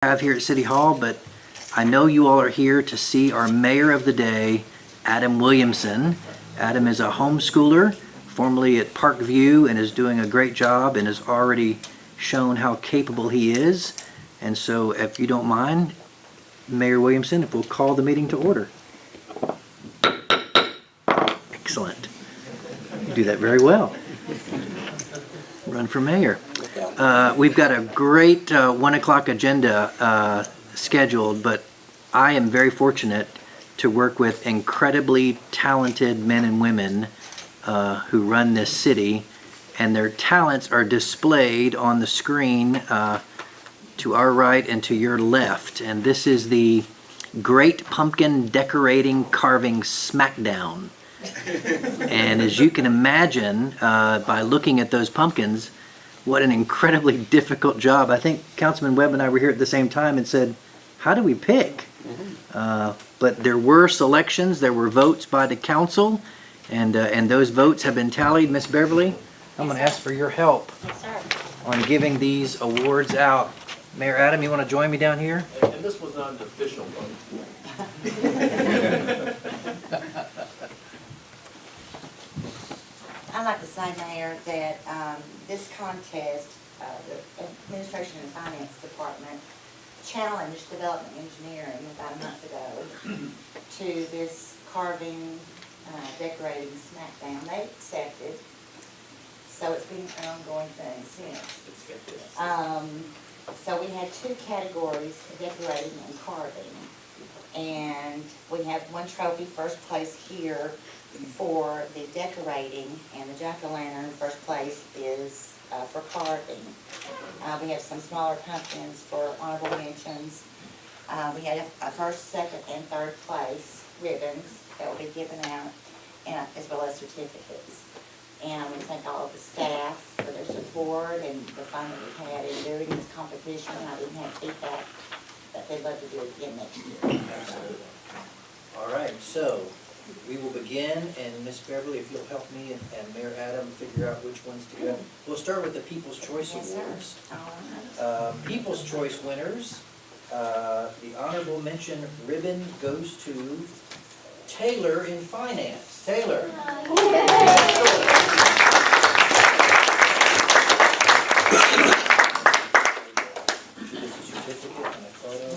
Have here at City Hall, but I know you all are here to see our mayor of the day, Adam Williamson. Adam is a homeschooler, formerly at Parkview, and is doing a great job and has already shown how capable he is. And so if you don't mind, Mayor Williamson, if we'll call the meeting to order. Excellent. You do that very well. Run for mayor. We've got a great 1 o'clock agenda scheduled, but I am very fortunate to work with incredibly talented men and women who run this city, and their talents are displayed on the screen to our right and to your left. And this is the Great Pumpkin Decorating Carving Smackdown. And as you can imagine, by looking at those pumpkins, what an incredibly difficult job. I think Councilman Webb and I were here at the same time and said, how do we pick? But there were selections, there were votes by the council, and those votes have been tallied. Miss Beverly, I'm going to ask for your help on giving these awards out. Mayor Adam, you want to join me down here? And this was not an official vote. I'd like to say, Mayor, that this contest, the Administration and Finance Department challenged Development Engineering about a month ago to this carving, decorating smackdown. They accepted, so it's been an ongoing thing since. So we had two categories, decorating and carving. And we have one trophy, first place here for the decorating, and the jack-o'-lantern first place is for carving. We have some smaller pumpkins for honorable mentions. We had a first, second, and third place ribbons that will be given out, and as well as certificates. And I want to thank all of the staff for their support and the fun that we've had in doing this competition. I didn't have feedback that they'd love to do it again next year. All right, so we will begin, and Miss Beverly, if you'll help me and Mayor Adam figure out which ones to go. We'll start with the People's Choice Yes, Awards. sir. All right. People's Choice winners, the honorable mention ribbon goes to Taylor in Finance. Taylor.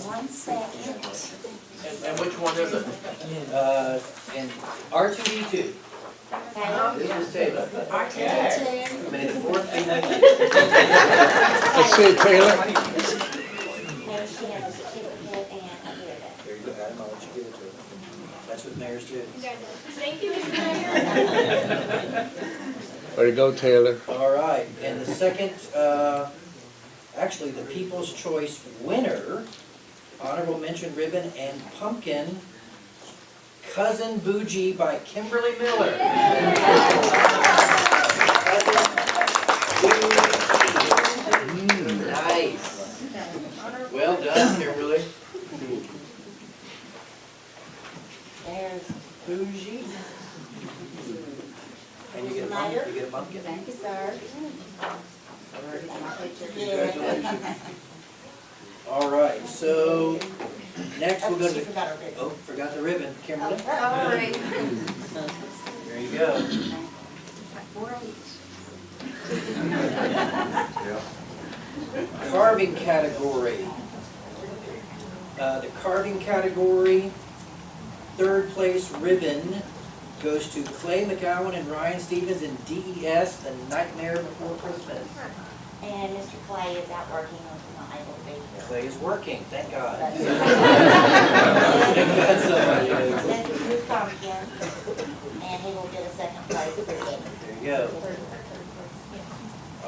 One second. And which one is it? And R2D2. Taylor. This is Taylor. R2D2. May the fourth be with you. Let's see, Taylor. Taylor, she has a certificate and a ribbon. There you go, Adam, I'll let you give it to her. That's what mayors do. Thank you, Mr. Mayor. Way to go, Taylor. All right, and the second, actually, the People's Choice winner, honorable mention ribbon and pumpkin, Cousin Bougie by Kimberly Miller. Nice. Well done, Kimberly. There's Bougie. And you get a pumpkin? You get a pumpkin? Thank you, sir. Congratulations. All right, so next we'll go She to, forgot her ribbon. oh, forgot the ribbon, Kimberly. Sorry. There you go. Carving category. The carving category, third place ribbon goes to Clay McGowan and Ryan Stevens in DES, The Nightmare Before Christmas. And Mr. Clay is out working, or not able to be here. Clay is working, thank God. But- Thank God somebody is. This is his pumpkin, and he will get a second place ribbon. There you go.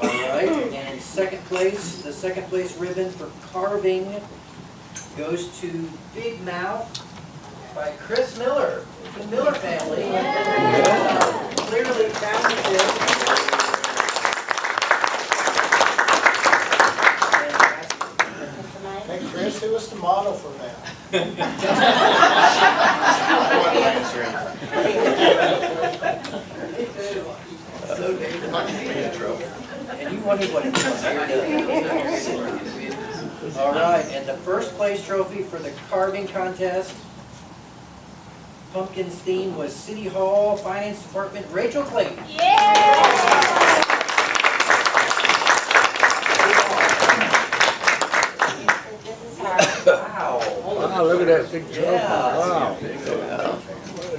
All right, and second place, the second place ribbon for carving goes to Big Mouth by Chris Miller, the Miller family. Clearly talented. Mr. Mayor? Hey Chris, who was the model for that? So David, and you wondered what it was. All right, and the first place trophy for the carving contest, Pumpkins theme was City Hall Finance Department, Rachel Clayton. Yeah! This is her. Wow. Wow, look at that big trophy. Yeah. Wow. There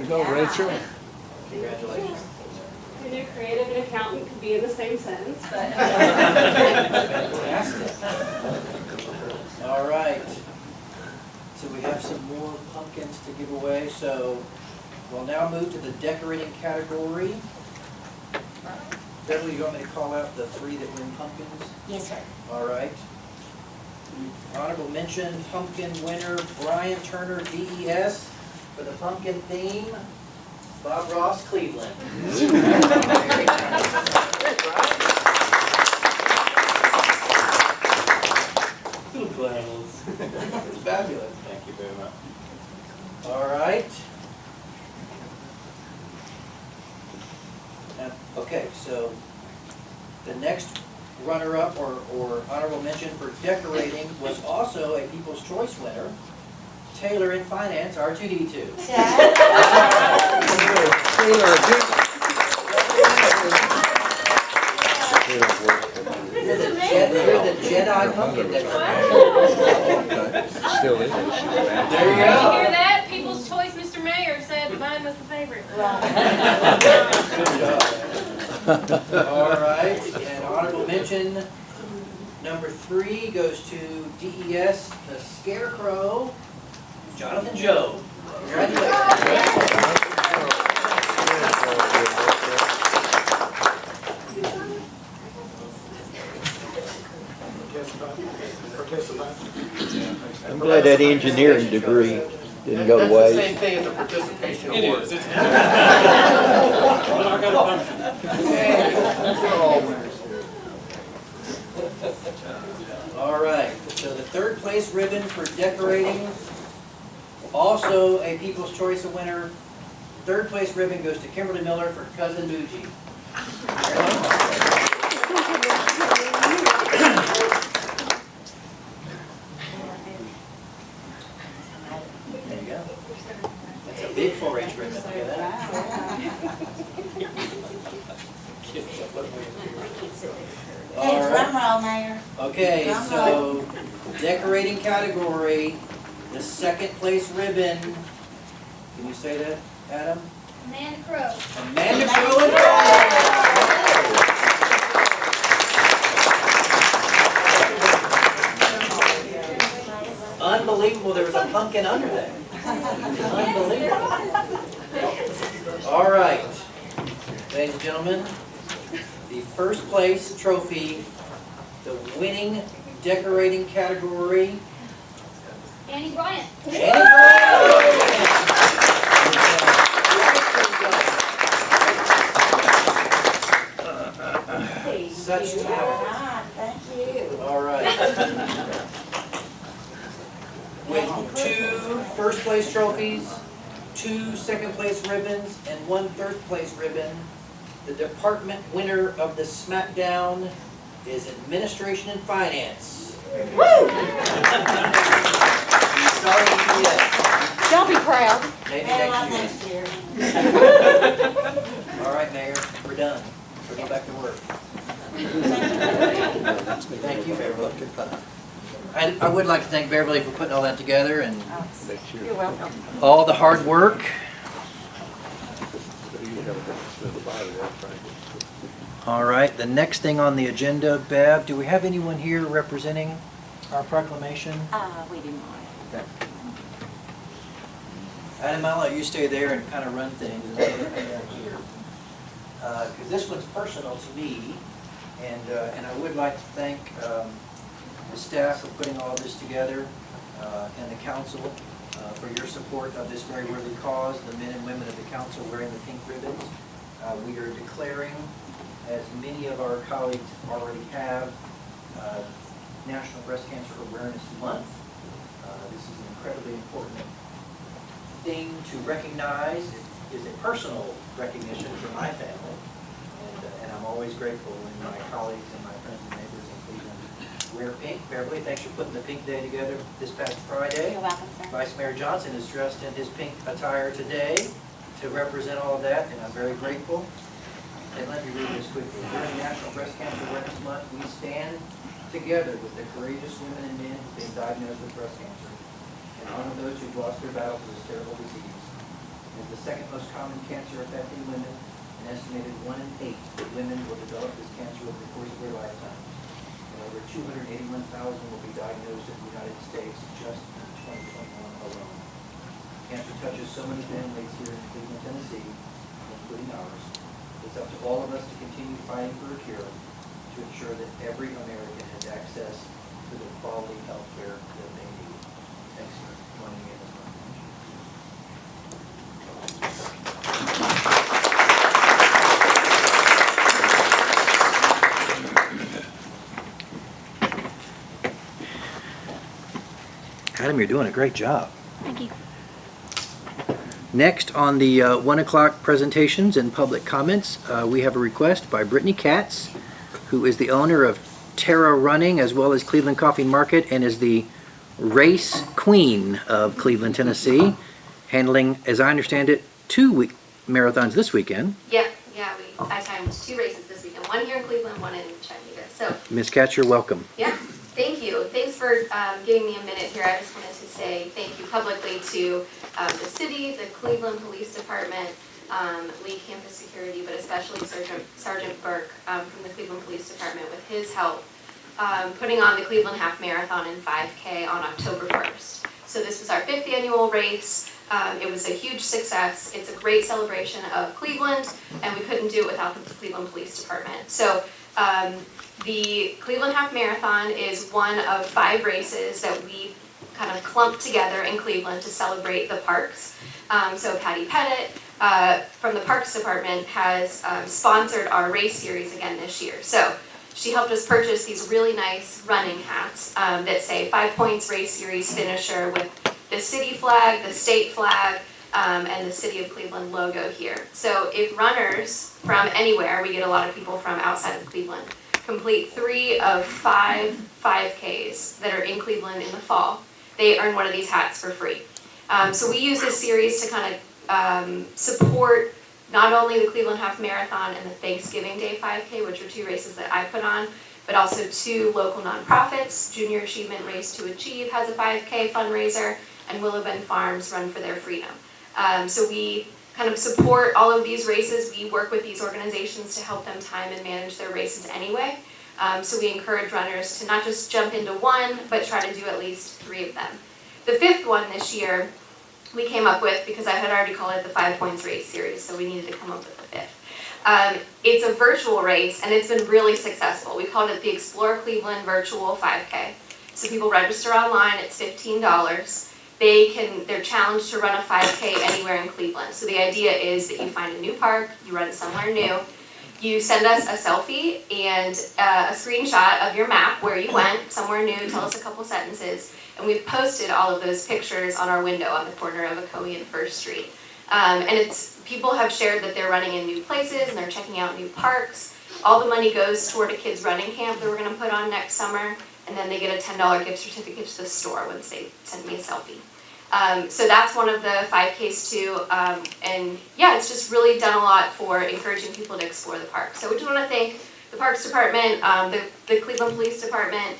you go, Rachel. Congratulations. I knew creative and accountant could be in the same sentence, but. Fantastic. All right. So we have some more pumpkins to give away. So we'll now move to the decorating category. Beverly, you want me to call out the 3 that win pumpkins? Yes, sir. All right. Honorable mention, pumpkin winner Brian Turner, DES, for the pumpkin theme, Bob Ross, Cleveland. It's fabulous. Thank you very much. All right. Okay, so the next runner-up or honorable mention for decorating was also a People's Choice winner, Taylor in Finance, R2D2. Taylor, You're the Jedi pumpkin decorator. still is. There you Did you go. hear that? People's Choice, Mr. Mayor said mine was the favorite. All right, and honorable mention number 3 goes to DES, the Scarecrow, Jonathan Joe. Congratulations. I'm glad that engineering degree didn't go to That's the same waste. thing as a participation award. All right, so the 3rd place ribbon for decorating, also a People's Choice winner. 3rd place ribbon goes to Kimberly Miller for Cousin Bougie. There you go. That's a big 4-H ribbon. Look at that. All Hey, right. drum roll, Mayor. Okay, Drum so decorating category, the 2nd place ribbon. Can you say that, Adam? Amanda Crow. Amanda Crow. Unbelievable, there was a pumpkin under there. Unbelievable. All right, ladies and gentlemen, the 1st place trophy, the winning decorating category. Annie Bryant. Annie Brown. Such talent. Ah, thank you. All right. With 2 first place trophies, 2 second place ribbons, and 1 third place ribbon, the department winner of the SmackDown is Administration and Finance. Woo! Sorry, yes. Y'all be proud. Maybe Better next luck year. next year. All right, Mayor, we're done. We'll go back to work. Thank you, Beverly. I would like to thank Beverly for putting all that together and You're welcome. all the hard work. All right, the next thing on the agenda, Bev, do we have anyone here representing our proclamation? We do not. Okay. Adam, I'll let you stay there and kind of run things, and I'll come down here. Because this one's personal to me, and I would like to thank the staff for putting all this together, and the council for your support of this very worthy cause, the men and women of the council wearing the pink ribbons. We are declaring, as many of our colleagues already have, National Breast Cancer Awareness Month. This is an incredibly important thing to recognize. It is a personal recognition for my family, and I'm always grateful when my colleagues and my friends and neighbors in Cleveland wear pink. Beverly, thanks for putting the pink day together this past Friday. You're welcome, sir. Vice Mayor Johnson is dressed in his pink attire today to represent all of that, and I'm very grateful. And let me read this quickly. During National Breast Cancer Awareness Month, we stand together with the courageous women and men who've been diagnosed with breast cancer and honor those who've lost their battle to this terrible disease. It's the second most common cancer affecting women. An estimated 1 in 8 women will develop this cancer over the course of their lifetime. And over 281,000 will be diagnosed in the United States just in 2021 alone. Cancer touches so many families here in Cleveland, Tennessee, including ours. It's up to all of us to continue fighting for a cure to ensure that every American has access to the quality health care that they need. Thanks for joining me in this conversation. Adam, you're doing a great job. Thank you. Next on the 1 o'clock presentations and public comments, we have a request by Brittany Katz, who is the owner of Terra Running as well as Cleveland Coffee Market and is the race queen of Cleveland, Tennessee, handling, as I understand it, 2 marathons this weekend. I timed 2 races this weekend, one here in Cleveland, one in Chattanooga. So, Ms. Katz, you're welcome. yeah, thank you. Thanks for giving me a minute here. I just wanted to say thank you publicly to the city, the Cleveland Police Department, Lee Campus Security, but especially Sergeant Burke from the Cleveland Police Department with his help putting on the Cleveland Half Marathon and 5K on October 1st. So this was our 5th annual race. It was a huge success. It's a great celebration of Cleveland, and we couldn't do it without the Cleveland Police Department. So the Cleveland Half Marathon is one of 5 races that we kind of clumped together in Cleveland to celebrate the parks. So Patty Pettit from the Parks Department has sponsored our race series again this year. So she helped us purchase these really nice running hats that say 5 Points Race Series Finisher with the city flag, the state flag, and the City of Cleveland logo here. So if runners from anywhere, we get a lot of people from outside of Cleveland, complete 3 of 5 5Ks that are in Cleveland in the fall, they earn one of these hats for free. So we use this series to kind of support not only the Cleveland Half Marathon and the Thanksgiving Day 5K, which are 2 races that I put on, but also 2 local nonprofits. Junior Achievement Race to Achieve has a 5K fundraiser, and Willow Bend Farms Run for Their Freedom. So we kind of support all of these races. We work with these organizations to help them time and manage their races anyway. So we encourage runners to not just jump into one, but try to do at least 3 of them. The 5th one this year, we came up with, because I had already called it the 5 Points Race Series, so we needed to come up with the 5th. It's a virtual race, and it's been really successful. We called it the Explore Cleveland Virtual 5K. So people register online, it's $15. They're challenged to run a 5K anywhere in Cleveland. So the idea is that you find a new park, you run somewhere new, you send us a selfie and a screenshot of your map where you went, somewhere new, tell us a couple sentences, and we've posted all of those pictures on our window on the corner of Ocoee and First Street. And people have shared that they're running in new places and they're checking out new parks. All the money goes toward a kids running camp that we're going to put on next summer, and then they get a $10 gift certificate to the store once they send me a selfie. So that's one of the 5Ks too, and yeah, it's just really done a lot for encouraging people to explore the park. So we just want to thank the Parks Department, the Cleveland Police Department.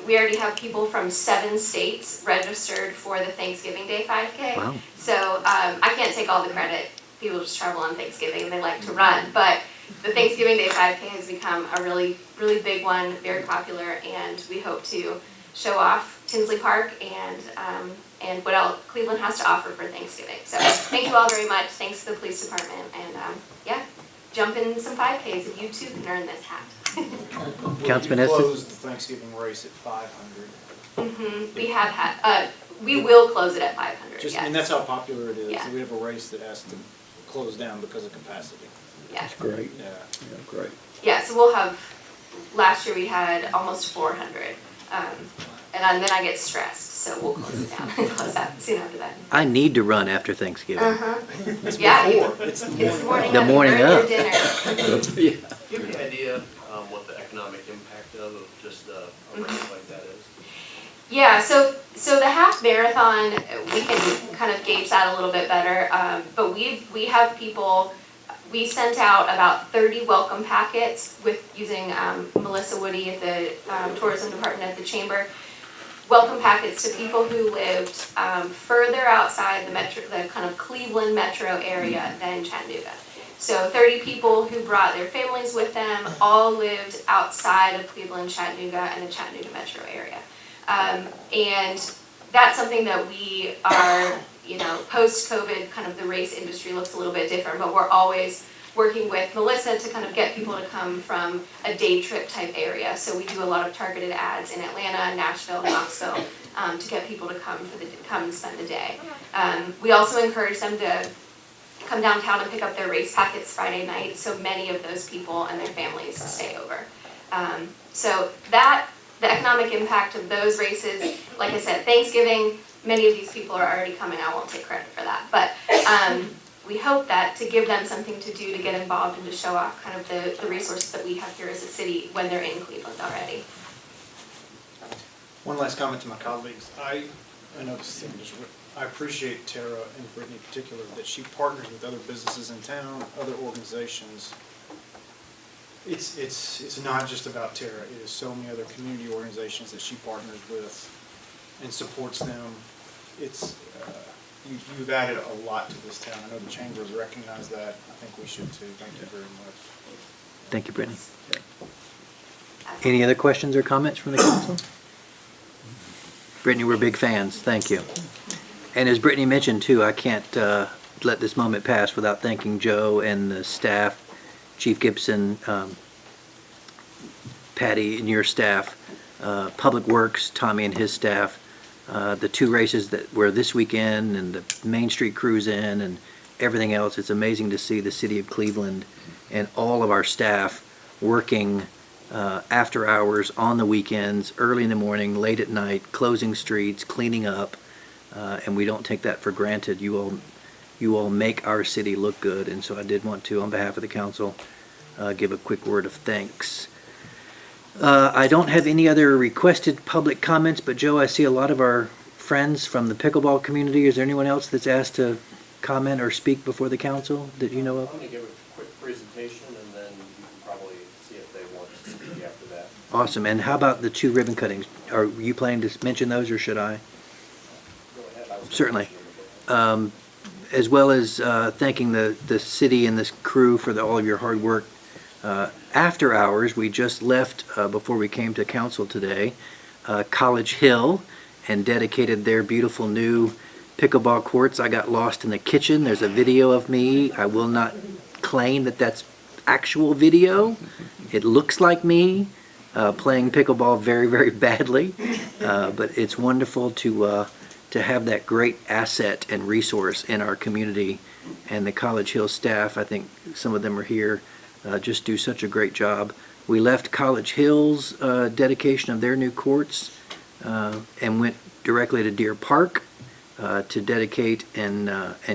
We already have people from 7 states registered for the Thanksgiving Day 5K. Wow. So I can't take all the credit. People just travel on Thanksgiving and they like to run, but the Thanksgiving Day 5K has become a really, really big one, very popular, and we hope to show off Tinsley Park and what else Cleveland has to offer for Thanksgiving. So thank you all very much. Thanks to the police department, and yeah, jump in some 5Ks if you too can earn this hat. Councilman You Estes? closed the Thanksgiving race at 500. We have had, we will close it at 500, Just, yes. I mean, that's how popular it is. Yeah. We have a race that has to close down because of capacity. Yeah. Great, Yeah. yeah, great. Yeah, so we'll have, last year we had almost 400. And then I get stressed, so we'll close it down and close out soon after that. I need to run after Thanksgiving. It's Yeah, before. It's It's morning The of morning your of. dinner. Yeah. Do you have any idea what the economic impact of just a race Yeah, so the half marathon, we can kind of gauge that a little bit better. But we have people, we sent out about 30 welcome packets with using Melissa Woody at the tourism department at the chamber. Welcome packets to people who lived further outside the kind of Cleveland metro area than Chattanooga. So 30 people who brought their families with them, all lived outside of Cleveland, Chattanooga, and the Chattanooga metro area. And that's something that we are, post-COVID, kind of the race industry looks a little bit different, but we're always working with Melissa to kind of get people to come from a day trip type area. So we do a lot of targeted ads in Atlanta, Nashville, Knoxville, to get people to come and spend the day. We also encourage them to come downtown and pick up their race packets Friday night, so many of those people and their families stay over. So the economic impact of those races, like I said, Thanksgiving, many of these people are already coming. I won't take credit for that, but we hope that to give them something to do to get involved and to show off kind of the resources that we have here as a city when they're in Cleveland already. One last comment to my colleagues. I know this thing is, I appreciate Tara and Brittany in particular, that she partners with other businesses in town, other organizations. It's not just about Tara. It is so many other community organizations that she partners with and supports them. It's you've added a lot to this town. I know the chamber has recognized that. I think we should too. Thank you very much. Thank you, Brittany. Any other questions or comments from the council? Brittany, we're big fans. Thank you. And as Brittany mentioned too, I can't let this moment pass without thanking Joe and the staff, Chief Gibson, Patty and your staff, Public Works, Tommy and his staff, the two races that were this weekend and the Main Street Cruise In and everything else. It's amazing to see the city of Cleveland and all of our staff working after hours, on the weekends, early in the morning, late at night, closing streets, cleaning up, and we don't take that for granted. You all make our city look good, and so I did want to, on behalf of the council, give a quick word of thanks. I don't have any other requested public comments, but Joe, I see a lot of our friends from the pickleball community. Is there anyone else that's asked to comment or speak before the council that you know of? I'm going to give a quick presentation and then you can probably see if they want to speak after that. Awesome. And how about the two ribbon cuttings? Are you planning to mention those or should I? Go ahead. I was Certainly. As well as thanking the city and this crew for all of your hard work. After hours, we just left before we came to council today, College Hill, and dedicated their beautiful new pickleball courts. I got lost in the kitchen. There's a video of me. I will not claim that that's actual video. It looks like me playing pickleball very, very badly, but it's wonderful to have that great asset and resource in our community. And the College Hill staff, I think some of them are here, just do such a great job. We left College Hill's dedication of their new courts and went directly to Deer Park to dedicate and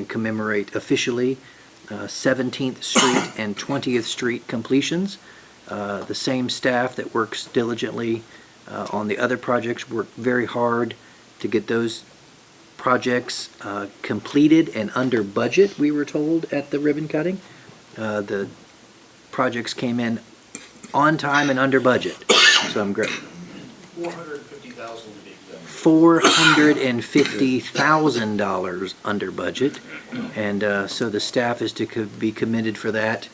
commemorate officially 17th Street and 20th Street completions. The same staff that works diligently on the other projects worked very hard to get those projects completed and under budget, we were told at the ribbon cutting. The projects came in on time and under budget, so I'm great. $450,000 to be exact. $450,000 under budget, and so the staff is to be commended for that,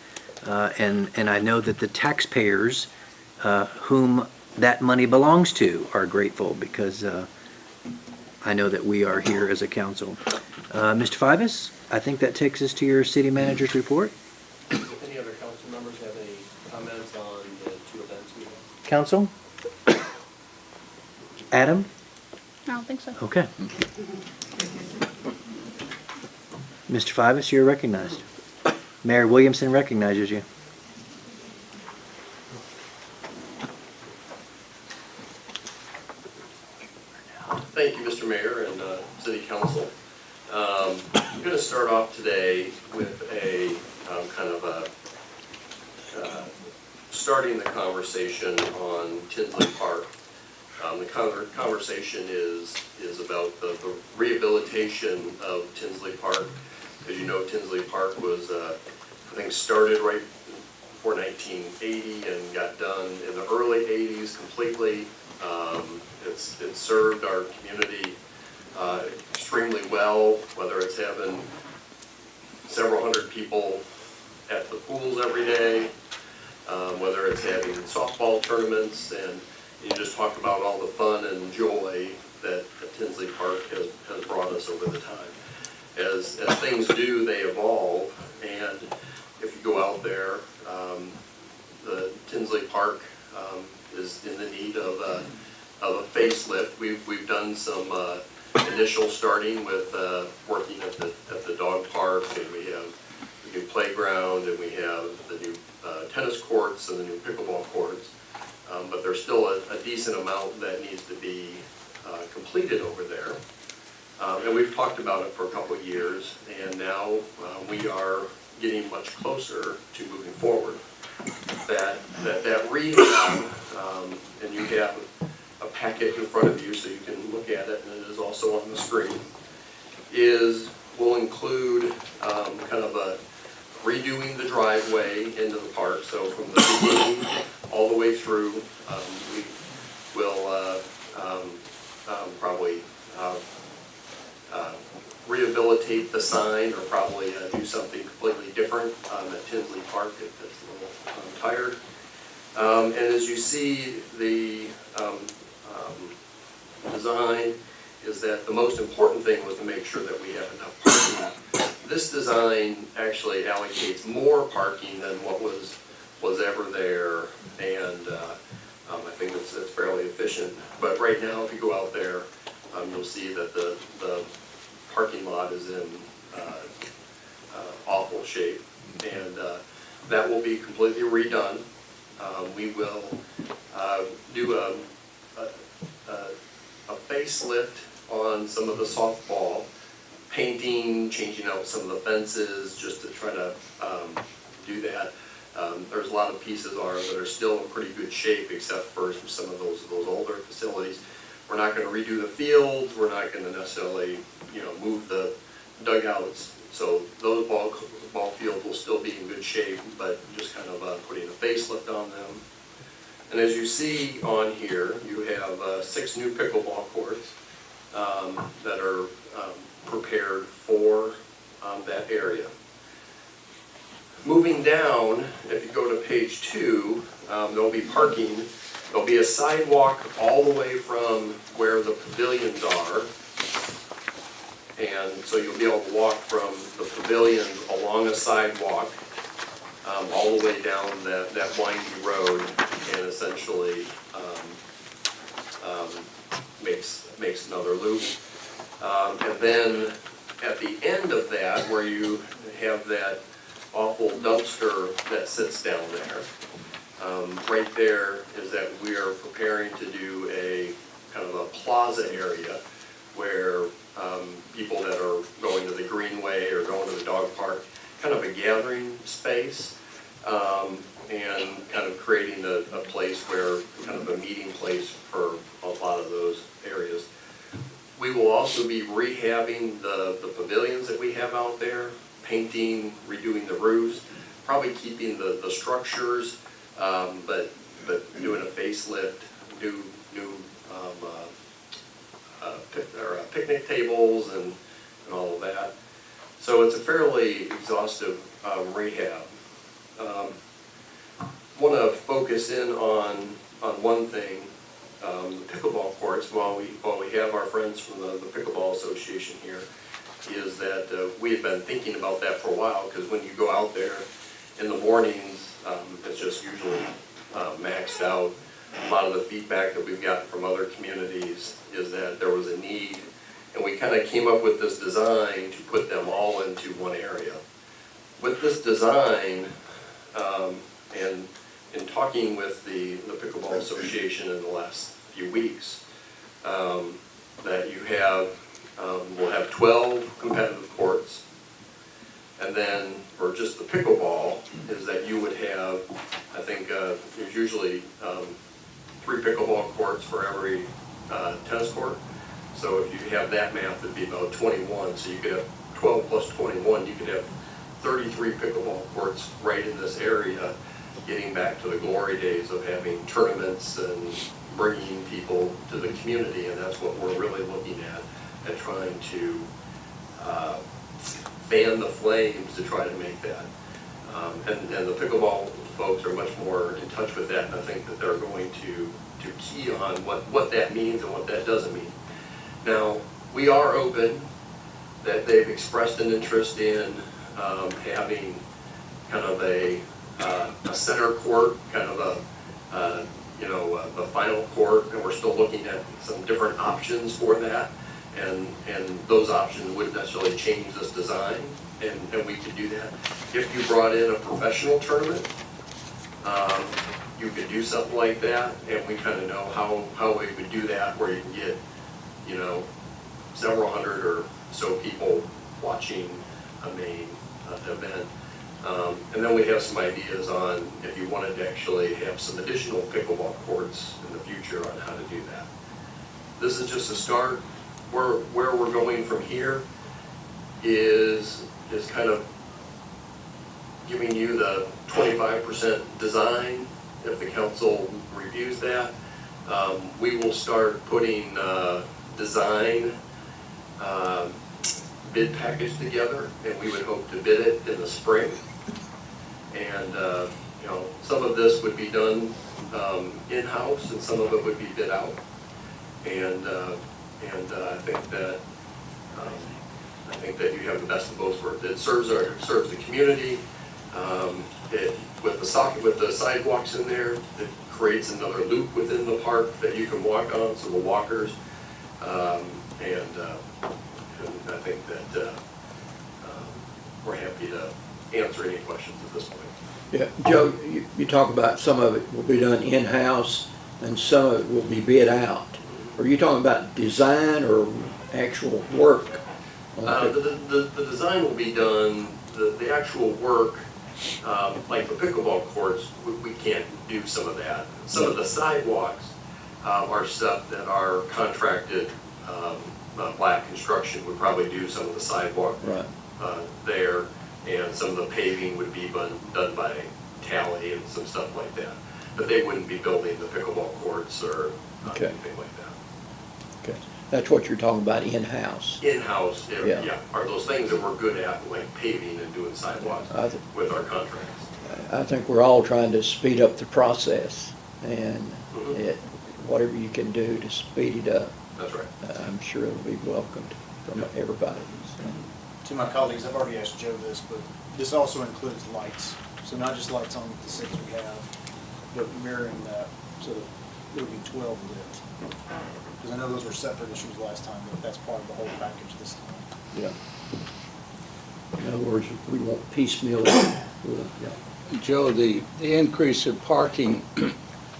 and I know that the taxpayers whom that money belongs to are grateful, because I know that we are here as a council. Mr. Fivas, I think that takes us to your city manager's report. If any other council members have any comments on the two events we had? Council? Adam? I don't think so. Okay. Mr. Fivas, you're recognized. Mayor Williamson recognizes you. Thank you, Mr. Mayor and City Council. I'm going to start off today with a kind of a starting the conversation on Tinsley Park. The conversation is about the rehabilitation of Tinsley Park. As you know, Tinsley Park was, I think, started right before 1980 and got done in the early 80s completely. It served our community extremely well, whether it's having several hundred people at the pools every day, whether it's having softball tournaments, and you just talk about all the fun and joy that Tinsley Park has brought us over the time. As things do, they evolve, and if you go out there, the Tinsley Park is in the need of a facelift. We've done some initial starting with working at the dog park, and we have the new playground, and we have the new tennis courts and the new pickleball courts. But there's still a decent amount that needs to be completed over there. And we've talked about it for a couple of years, and now we are getting much closer to moving forward. That rehab, and you have a packet in front of you so you can look at it, and it is also on the screen, will include kind of a redoing the driveway into the park. So from the beginning all the way through, we will probably rehabilitate the sign, or probably do something completely different at Tinsley Park if it's a little tired. And as you see, the design is that the most important thing was to make sure that we have enough parking. This design actually allocates more parking than what was ever there, and I think it's fairly efficient. But right now, if you go out there, you'll see that the parking lot is in awful shape, and that will be completely redone. We will do a facelift on some of the softball, painting, changing out some of the fences, just to try to do that. There's a lot of pieces that are still in pretty good shape, except for some of those older facilities. We're not going to redo the fields. We're not going to necessarily, move the dugouts. So those ball fields will still be in good shape, but just kind of putting a facelift on them. And as you see on here, you have 6 new pickleball courts that are prepared for that area. Moving down, if you go to page 2, there'll be parking. There'll be a sidewalk all the way from where the pavilions are. And so you'll be able to walk from the pavilions along a sidewalk all the way down that windy road, and essentially makes another loop. And then at the end of that, where you have that awful dumpster that sits down there, right there is that we are preparing to do a kind of a plaza area where people that are going to the Greenway or going to the dog park, kind of a gathering space, and kind of creating a place where, kind of a meeting place for a lot of those areas. We will also be rehabbing the pavilions that we have out there, painting, redoing the roofs, probably keeping the structures, but doing a facelift, new picnic tables and all of that. So it's a fairly exhaustive rehab. Want to focus in on one thing, the pickleball courts. While we have our friends from the Pickleball Association here, is that we have been thinking about that for a while, because when you go out there in the mornings, it's just usually maxed out. A lot of the feedback that we've gotten from other communities is that there was a need, and we kind of came up with this design to put them all into one area. With this design, and in talking with the Pickleball Association in the last few weeks, that you have, we'll have 12 competitive courts, and then for just the pickleball, is that you would have, I think, there's usually 3 pickleball courts for every tennis court. So if you have that math, it'd be about 21. So you could have 12 plus 21, you could have 33 pickleball courts right in this area, getting back to the glory days of having tournaments and bringing people to the community. And that's what we're really looking at trying to fan the flames to try to make that. And the pickleball folks are much more in touch with that, and I think that they're going to key on what that means and what that doesn't mean. Now, we are open, that they've expressed an interest in having kind of a center court, kind of the final court, and we're still looking at some different options for that. And those options wouldn't necessarily change this design, and we could do that. If you brought in a professional tournament, you could do something like that, and we kind of know how we would do that, where you can get, several hundred or so people watching a main event. And then we have some ideas on if you wanted to actually have some additional pickleball courts in the future on how to do that. This is just a start. Where we're going from here is kind of giving you the 25% design. If the council reviews that, we will start putting design bid package together, and we would hope to bid it in the spring. And some of this would be done in-house, and some of it would be bid out. And I think that you have the best of both worlds. It serves the community. With the sidewalks in there, it creates another loop within the park that you can walk on, so the walkers. And I think that we're happy to answer any questions at this point. Yeah, Joe, you talk about some of it will be done in-house and some of it will be bid out. Are you talking about design or actual work? The design will be done, the actual work, like the pickleball courts, we can't do some of that. Some of the sidewalks are stuff that are contracted. Black Construction would probably do some of the sidewalk there, and some of the paving would be done by Tally and some stuff like that. But they wouldn't be building the pickleball courts or anything like that. Okay, that's what you're talking about in-house. In-house, yeah, are those things that we're good at, like paving and doing sidewalks with our contracts. I think we're all trying to speed up the process, and whatever you can do to speed it up. That's right. I'm sure it'll be welcomed from everybody. To my colleagues, I've already asked Joe this, but this also includes lights. So not just lights on the 6 we have, but mirroring that, so that it'll be 12 lit. Because I know those were separate issues last time, but that's part of the whole package this time. Yeah. In other words, we won't piecemeal it. Joe, the increase in parking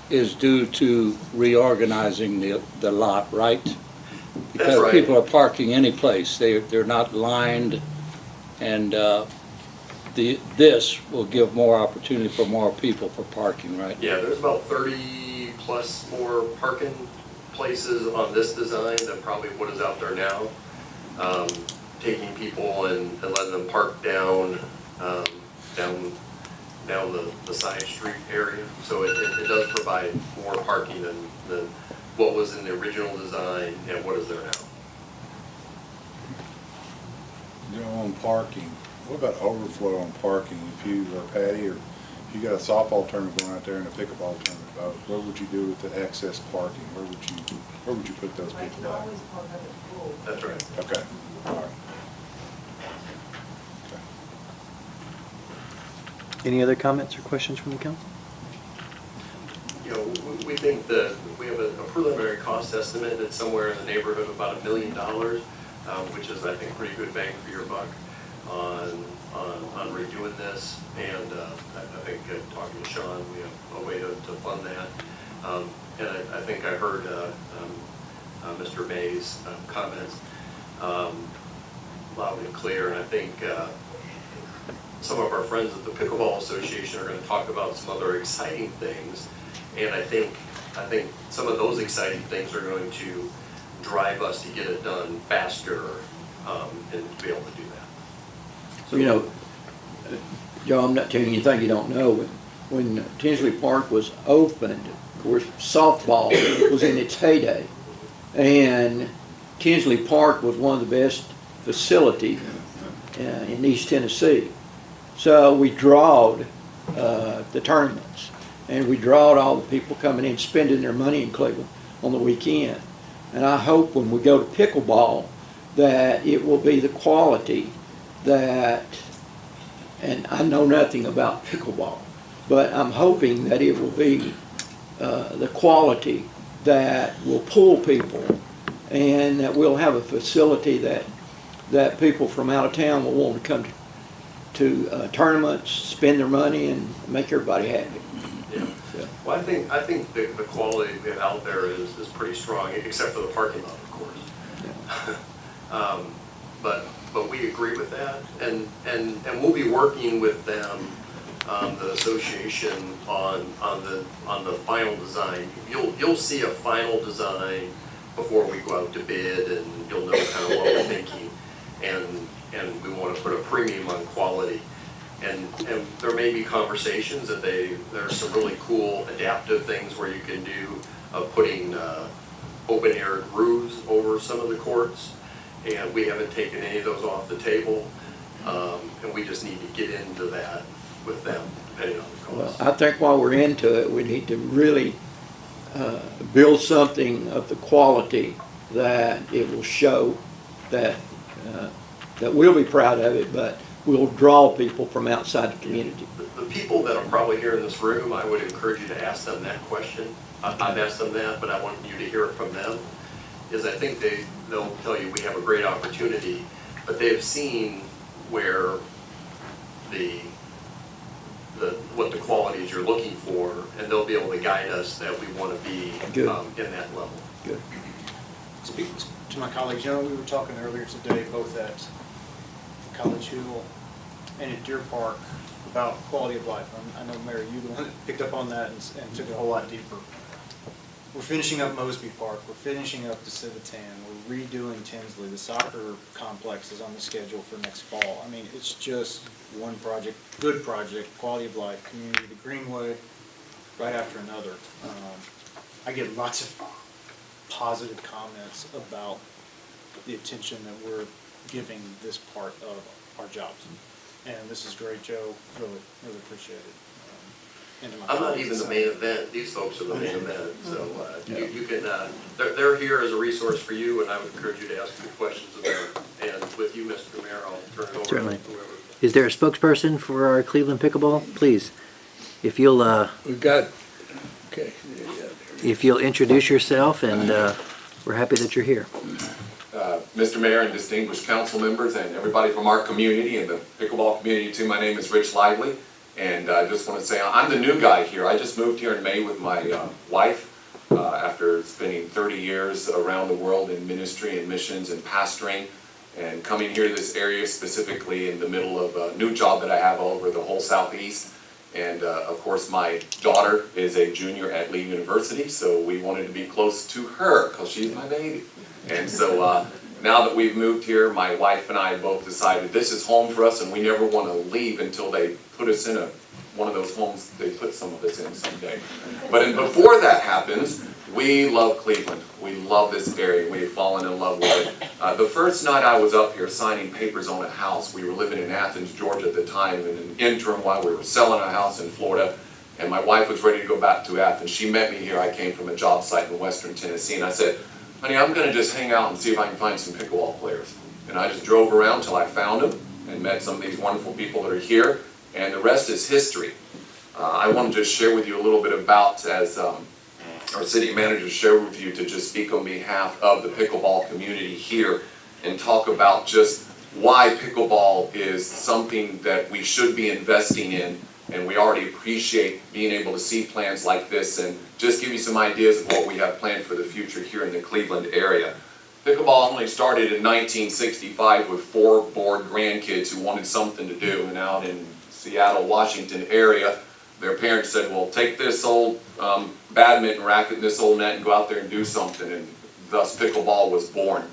is due to reorganizing the lot, right? Because That's right. people are parking any place. They're not lined, and this will give more opportunity for more people for parking, right? Yeah, there's about 30 plus more parking places on this design than probably what is out there now. Taking people and letting them park down the side street area. So it does provide more parking than what was in the original design and what is there now. You know, on parking, what about overflow on parking? If you are Patty, or if you got a softball tournament going out there and a pickleball tournament, what would you do with the excess parking? Where would you put those people at? That's right. Okay, all right. Any other comments or questions from the council? We think that we have a preliminary cost estimate that's somewhere in the neighborhood of about $1 million, which is, I think, pretty good bang for your buck on redoing this. And I think talking to Sean, we have a way to fund that. And I think I heard Mr. May's comments loud and clear, and I think some of our friends at the Pickleball Association are going to talk about some other exciting things. And I think I think some of those exciting things are going to drive us to get it done faster, and to be able to do that. So, you know, Joe, I'm not telling you anything you don't know. When Tinsley Park was opened, of course, softball was in its heyday. And Tinsley Park was one of the best facilities in East Tennessee. So we drawed the tournaments, and we drawed all the people coming in, spending their money in Cleveland on the weekend. And I hope when we go to pickleball that it will be the quality that, and I know nothing about pickleball, but I'm hoping that it will be the quality that will pull people, and that we'll have a facility that people from out of town will want to come to tournaments, spend their money, and make everybody happy. Yeah. Well, I think the quality we have out there is pretty strong, except for the parking lot, of course. But we agree with that, and we'll be working with them, the association, on the final design. You'll see a final design before we go out to bid, and you'll know kind of what we're thinking, and we want to put a premium on quality. And there may be conversations that there's some really cool adaptive things where you can do, putting open air grooves over some of the courts, and we haven't taken any of those off the table, and we just need to get into that with them, depending on the Well, cost. I think while we're into it, we need to really build something of the quality that it will show that that we'll be proud of it, but we'll draw people from outside the community. The people that are probably here in this room, I would encourage you to ask them that question. I've asked them that, but I want you to hear it from them, is I think they'll tell you we have a great opportunity, but they've seen where what the qualities you're looking for, and they'll be able to guide us that we want to be Good. In that level. Good. Speak to my colleagues, you know, we were talking earlier today, both at College Hill and at Deer Park, about quality of life. I know, Mary, you the one that picked up on that and took it a whole lot deeper. We're finishing up Mosby Park, we're finishing up the Civitan, we're redoing Tinsley, the soccer complex is on the schedule for next fall. I mean, it's just one project, good project, quality of life, community, the Greenway, right after another. I get lots of positive comments about the attention that we're giving this part of our jobs. And this is great, Joe, really, really appreciate it. And to my I'm not colleagues, even the so- main event, these folks are the main event, so Yeah. you can, they're here as a resource for you, and I would encourage you to ask good questions of them. And with you, Mr. Mayor, I'll turn it over to Certainly. whoever. Is there a spokesperson for our Cleveland pickleball? Please, if you'll We've got, okay. introduce yourself, and we're happy that you're here. Mr. Mayor and distinguished council members and everybody from our community and the pickleball community too, my name is Rich Lively, and I just want to say I'm the new guy here. I just moved here in May with my wife after spending 30 years around the world in ministry and missions and pastoring, and coming here to this area specifically in the middle of a new job that I have all over the whole Southeast. And of course my daughter is a junior at Lee University, so we wanted to be close to her because she's my baby. And so now that we've moved here, my wife and I both decided this is home for us, and we never want to leave until they put us in one of those homes they put some of us in someday. But before that happens, we love Cleveland. We love this area. We've fallen in love with it. The first night I was up here signing papers on a house, we were living in Athens, Georgia at the time, in an interim while we were selling a house in Florida, and my wife was ready to go back to Athens. She met me here. I came from a job site in western Tennessee, and I said, honey, I'm going to just hang out and see if I can find some pickleball players. And I just drove around till I found them and met some of these wonderful people that are here, and the rest is history. I want to just share with you a little bit about, as our city manager shared with you, to just speak on behalf of the pickleball community here and talk about just why pickleball is something that we should be investing in, and we already appreciate being able to see plans like this and just give you some ideas of what we have planned for the future here in the Cleveland area. Pickleball only started in 1965 with 4 bored grandkids who wanted something to do, and out in Seattle, Washington area, their parents said, well, take this old badminton racket and this old net and go out there and do something, and thus pickleball was born.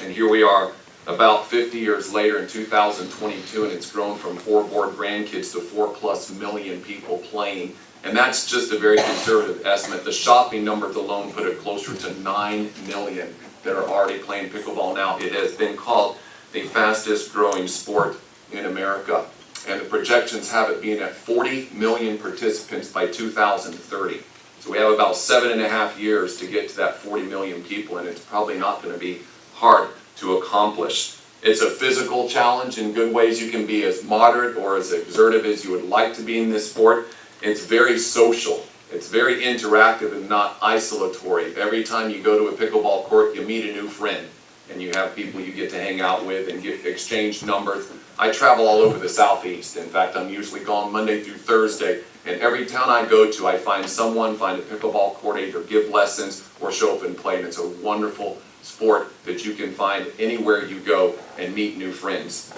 And here we are about 50 years later in 2022, and it's grown from 4 bored grandkids to 4+ million people playing. And that's just a very conservative estimate. The shopping numbers alone put it closer to 9 million that are already playing pickleball now. It has been called the fastest growing sport in America. And the projections have it being at 40 million participants by 2030. So we have about 7.5 years to get to that 40 million people, and it's probably not going to be hard to accomplish. It's a physical challenge in good ways. You can be as moderate or as exertive as you would like to be in this sport. It's very social. It's very interactive and not isolatory. Every time you go to a pickleball court, you meet a new friend, and you have people you get to hang out with and exchange numbers. I travel all over the Southeast. In fact, I'm usually gone Monday through Thursday, and every town I go to, I find someone, find a pickleball court, either give lessons or show up and play, and it's a wonderful sport that you can find anywhere you go and meet new friends.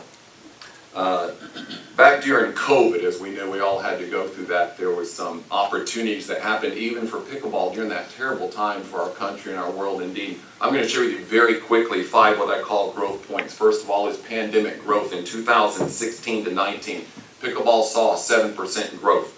Back during COVID, as we knew we all had to go through that, there was some opportunities that happened even for pickleball during that terrible time for our country and our world indeed. I'm going to share with you very quickly 5 what I call growth points. First of all is pandemic growth. In 2016 to 19, pickleball saw a 7% growth.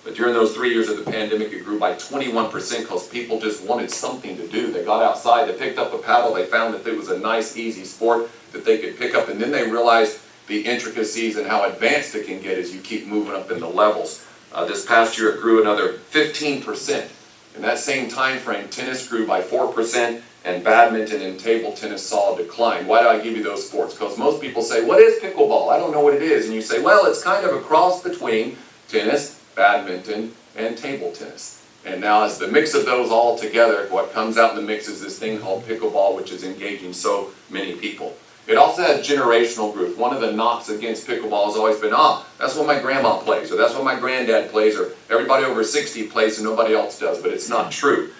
But during those 3 years of the pandemic, it grew by 21% because people just wanted something to do. They got outside, they picked up a paddle, they found that it was a nice, easy sport that they could pick up, and then they realized the intricacies and how advanced it can get as you keep moving up in the levels. This past year it grew another 15%. In that same time frame, tennis grew by 4%, and badminton and table tennis saw a decline. Why do I give you those sports? Because most people say, what is pickleball? I don't know what it is. And you say, well, it's kind of a cross between tennis, badminton, and table tennis. And now as the mix of those all together, what comes out in the mix is this thing called pickleball, which is engaging so many people. It also has generational growth. One of the knocks against pickleball has always been, that's what my grandma plays, or that's what my granddad plays, or everybody over 60 plays and nobody else does, but it's not true.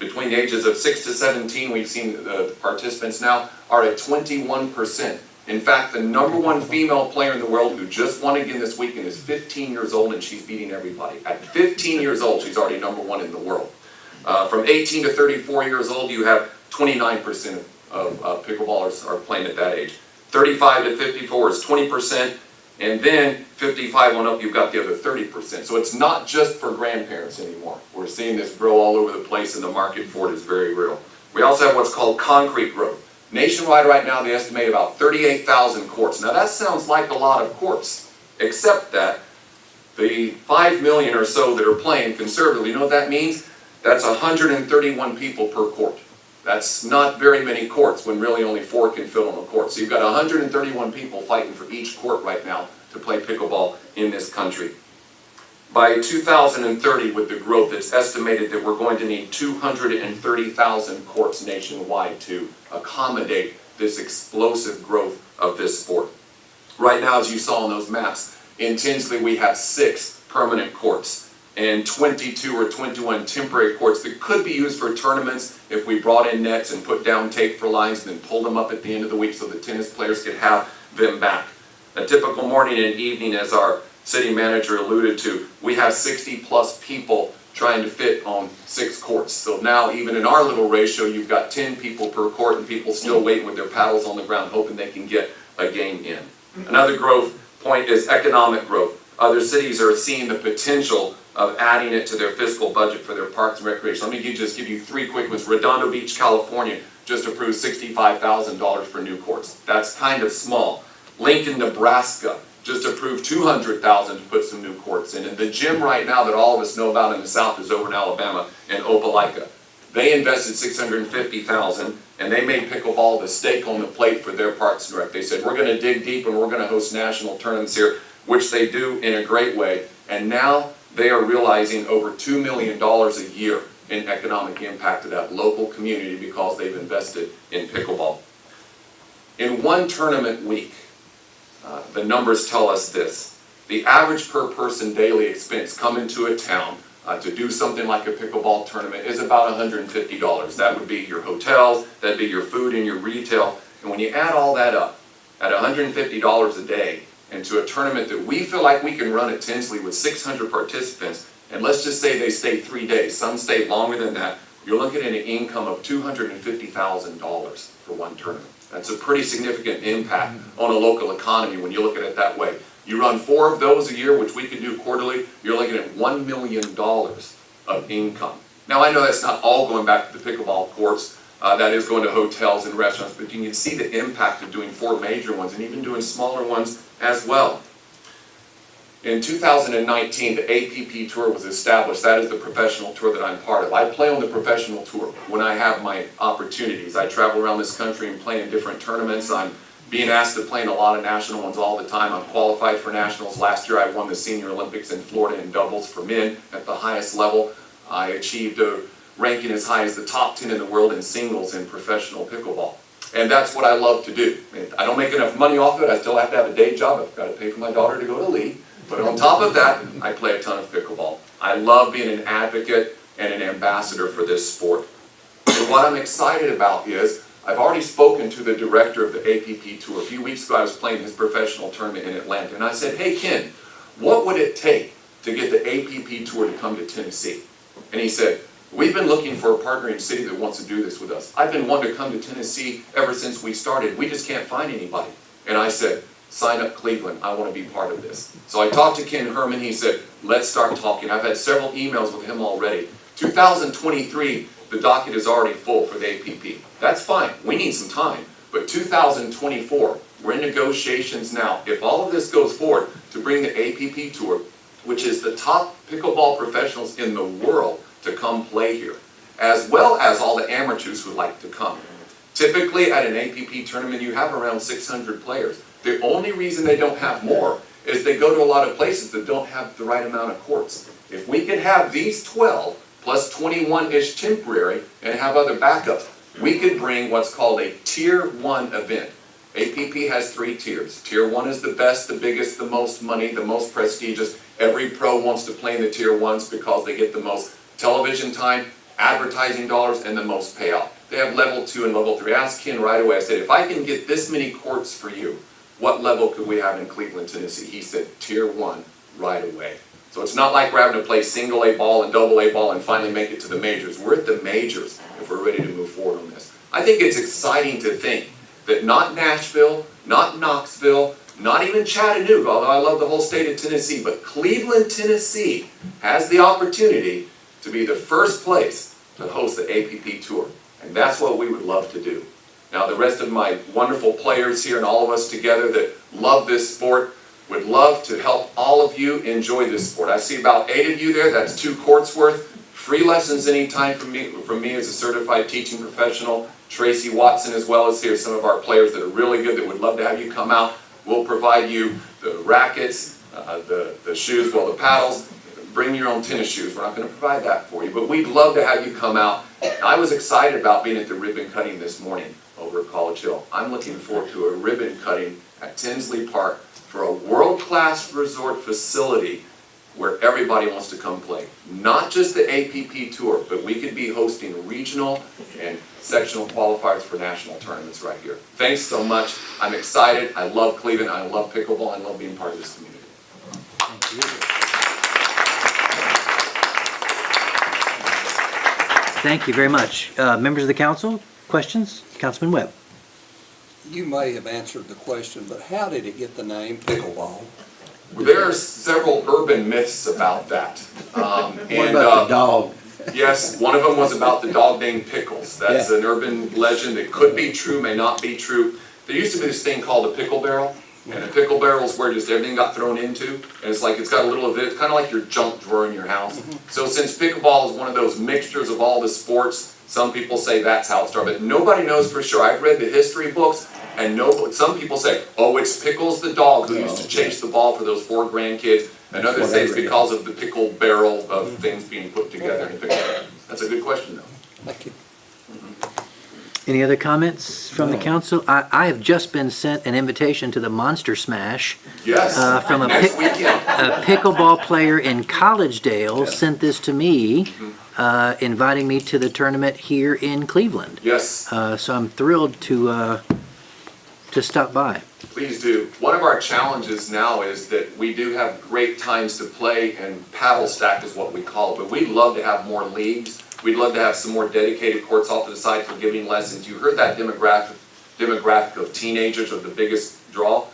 Between the ages of 6 to 17, we've seen the participants now are at 21%. In fact, the #1 female player in the world who just won again this weekend is 15 years old, and she's beating everybody. At 15 years old, she's already #1 in the world. From 18 to 34 years old, you have 29% of pickleballers are playing at that age. 35 to 54 is 20%, and then 55 on up, you've got the other 30%. So it's not just for grandparents anymore. We're seeing this grow all over the place, and the market for it is very real. We also have what's called concrete growth. Nationwide right now, they estimate about 38,000 courts. Now that sounds like a lot of courts, except that the 5 million or so that are playing conservatively, you know what that means? That's 131 people per court. That's not very many courts when really only 4 can fit on a court. So you've got 131 people fighting for each court right now to play pickleball in this country. By 2030, with the growth, it's estimated that we're going to need 230,000 courts nationwide to accommodate this explosive growth of this sport. Right now, as you saw on those maps, in Tinsley we have 6 permanent courts and 22 or 21 temporary courts that could be used for tournaments if we brought in nets and put down tape for lines and then pulled them up at the end of the week so the tennis players could have them back. A typical morning and evening, as our city manager alluded to, we have 60+ people trying to fit on 6 courts. So now even in our little ratio, you've got 10 people per court and people still waiting with their paddles on the ground hoping they can get a game in. Another growth point is economic growth. Other cities are seeing the potential of adding it to their fiscal budget for their parks and recreation. Let me just give you 3 quick ones. Redondo Beach, California just approved $65,000 for new courts. That's kind of small. Lincoln, Nebraska just approved $200,000 to put some new courts in. And the gym right now that all of us know about in the South is over in Alabama in Opelika. They invested $650,000 and they made pickleball the steak on the plate for their parks and rec. They said, we're going to dig deep and we're going to host national tournaments here, which they do in a great way. And now they are realizing over $2 million a year in economic impact to that local community because they've invested in pickleball. In one tournament week, the numbers tell us this. The average per person daily expense coming to a town to do something like a pickleball tournament is about $150. That would be your hotels, that'd be your food and your retail. And when you add all that up, at $150 a day, and to a tournament that we feel like we can run at Tinsley with 600 participants, and let's just say they stay 3 days, some stay longer than that, you're looking at an income of $250,000 for one tournament. That's a pretty significant impact on a local economy when you look at it that way. You run 4 of those a year, which we can do quarterly, you're looking at $1 million of income. Now I know that's not all going back to the pickleball courts, that is going to hotels and restaurants, but you can see the impact of doing 4 major ones and even doing smaller ones as well. In 2019, the APP Tour was established. That is the professional tour that I'm part of. I play on the professional tour when I have my opportunities. I travel around this country and play in different tournaments. I'm being asked to play in a lot of national ones all the time. I'm qualified for nationals. Last year I won the Senior Olympics in Florida in doubles for men at the highest level. I achieved a ranking as high as the top 10 in the world in singles in professional pickleball. And that's what I love to do. I don't make enough money off of it. I still have to have a day job. I've got to pay for my daughter to go to league. But on top of that, I play a ton of pickleball. I love being an advocate and an ambassador for this sport. And what I'm excited about is, I've already spoken to the director of the APP Tour. A few weeks ago I was playing his professional tournament in Atlanta, and I said, hey Ken, what would it take to get the APP Tour to come to Tennessee? And he said, we've been looking for a partnering city that wants to do this with us. I've been wanting to come to Tennessee ever since we started. We just can't find anybody. And I said, sign up Cleveland, I want to be part of this. So I talked to Ken Herman, he said, let's start talking. I've had several emails with him already. 2023, the docket is already full for the APP. That's fine, we need some time. But 2024, we're in negotiations now. If all of this goes forward, to bring the APP Tour, which is the top pickleball professionals in the world, to come play here, as well as all the amateurs who like to come. Typically at an APP tournament you have around 600 players. The only reason they don't have more is they go to a lot of places that don't have the right amount of courts. If we could have these 12 plus 21-ish temporary and have other backups, we could bring what's called a Tier 1 event. APP has 3 tiers. Tier 1 is the best, the biggest, the most money, the most prestigious. Every pro wants to play in the Tier 1s because they get the most television time, advertising dollars, and the most payout. They have level 2 and level 3. I asked Ken right away, I said, if I can get this many courts for you, what level could we have in Cleveland, Tennessee? He said, Tier 1 right away. So it's not like we're having to play single A ball and double A ball and finally make it to the majors. We're at the majors if we're ready to move forward on this. I think it's exciting to think that not Nashville, not Knoxville, not even Chattanooga, although I love the whole state of Tennessee, but Cleveland, Tennessee has the opportunity to be the first place to host the APP Tour. And that's what we would love to do. Now the rest of my wonderful players here and all of us together that love this sport would love to help all of you enjoy this sport. I see about 8 of you there, that's 2 courts worth. Free lessons anytime from me as a certified teaching professional. Tracy Watson as well as here, some of our players that are really good that would love to have you come out. We'll provide you the rackets, the shoes, well the paddles. Bring your own tennis shoes. We're not going to provide that for you, but we'd love to have you come out. I was excited about being at the ribbon cutting this morning over at College Hill. I'm looking forward to a ribbon cutting at Tinsley Park for a world-class resort facility where everybody wants to come play. Not just the APP Tour, but we could be hosting regional and sectional qualifiers for national tournaments right here. Thanks so much. I'm excited. I love Cleveland. I love pickleball. I love being part of this community. Thank you. Thank you very much. Members of the council, questions? Councilman Webb. You may have answered the question, but how did it get the name pickleball? There are several urban myths about that. What about the dog? Yes, one of them was about the dog named Pickles. That's an urban legend that could be true, may not be true. There used to be this thing called a pickle barrel, and a pickle barrel is where just everything got thrown into, and it's got a little of it. It's kind of like your junk drawer in your house. So since pickleball is one of those mixtures of all the sports, some people say that's how it started, but nobody knows for sure. I've read the history books, and some people say, oh, it's Pickles the dog who used to chase the ball for those 4 grandkids, and others say it's because of the pickle barrel of things being put together in a pickle barrel. That's a good question, though. Thank you. Any other comments from the council? I have just been sent an invitation to the Monster Smash. Yes, from next weekend. A pickleball player in Collegedale sent this to me, inviting me to the tournament here in Cleveland. Yes. So I'm thrilled to to stop by. Please do. One of our challenges now is that we do have great times to play, and paddle stack is what we call it, but we'd love to have more leagues. We'd love to have some more dedicated courts off to the side for giving lessons. You heard that demographic of teenagers are the biggest draw.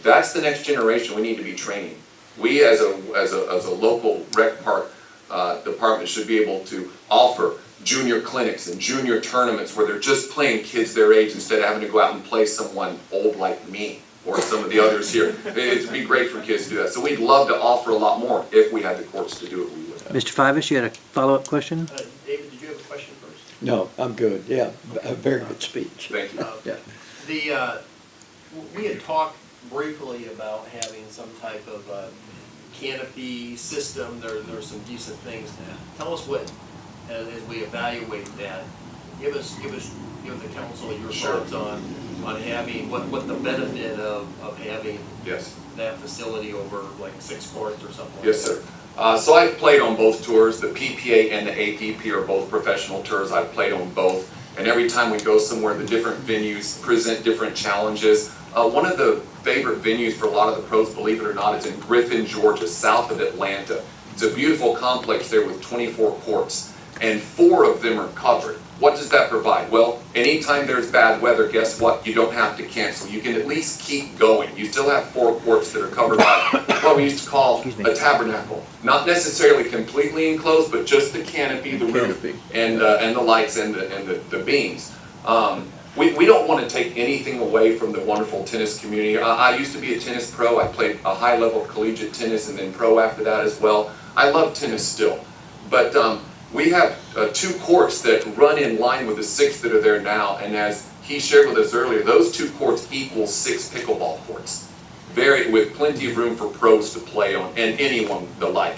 That's the next generation we need to be training. We as a local rec park department should be able to offer junior clinics and junior tournaments where they're just playing kids their age instead of having to go out and play someone old like me or some of the others here. It'd be great for kids to do that. So we'd love to offer a lot more. If we had the courts to do it, we would. Mr. Fivas, you had a follow-up question? David, did you have a question first? No, I'm good, yeah, a very good speech. Thank you. Yeah. We had talked briefly about having some type of canopy system. There are some decent things. Tell us what, as we evaluate that, give the council your thoughts on having, what the benefit of having Yes. that facility over like 6 courts or something like that. Yes, sir. So I've played on both tours. The PPA and the APP are both professional tours. I've played on both. And every time we go somewhere, the different venues present different challenges. One of the favorite venues for a lot of the pros, believe it or not, is in Griffin, Georgia, south of Atlanta. It's a beautiful complex there with 24 courts, and 4 of them are covered. What does that provide? Well, anytime there's bad weather, guess what? You don't have to cancel. You can at least keep going. You still have 4 courts that are covered by what we used to call a tabernacle. Not necessarily completely enclosed, but just the canopy, the roof, and the lights and the beams. We don't want to take anything away from the wonderful tennis community. I used to be a tennis pro. I played a high level of collegiate tennis and then pro after that as well. I love tennis still. But we have 2 courts that run in line with the 6 that are there now, and as he shared with us earlier, those 2 courts equal 6 pickleball courts, with plenty of room for pros to play on and anyone the like.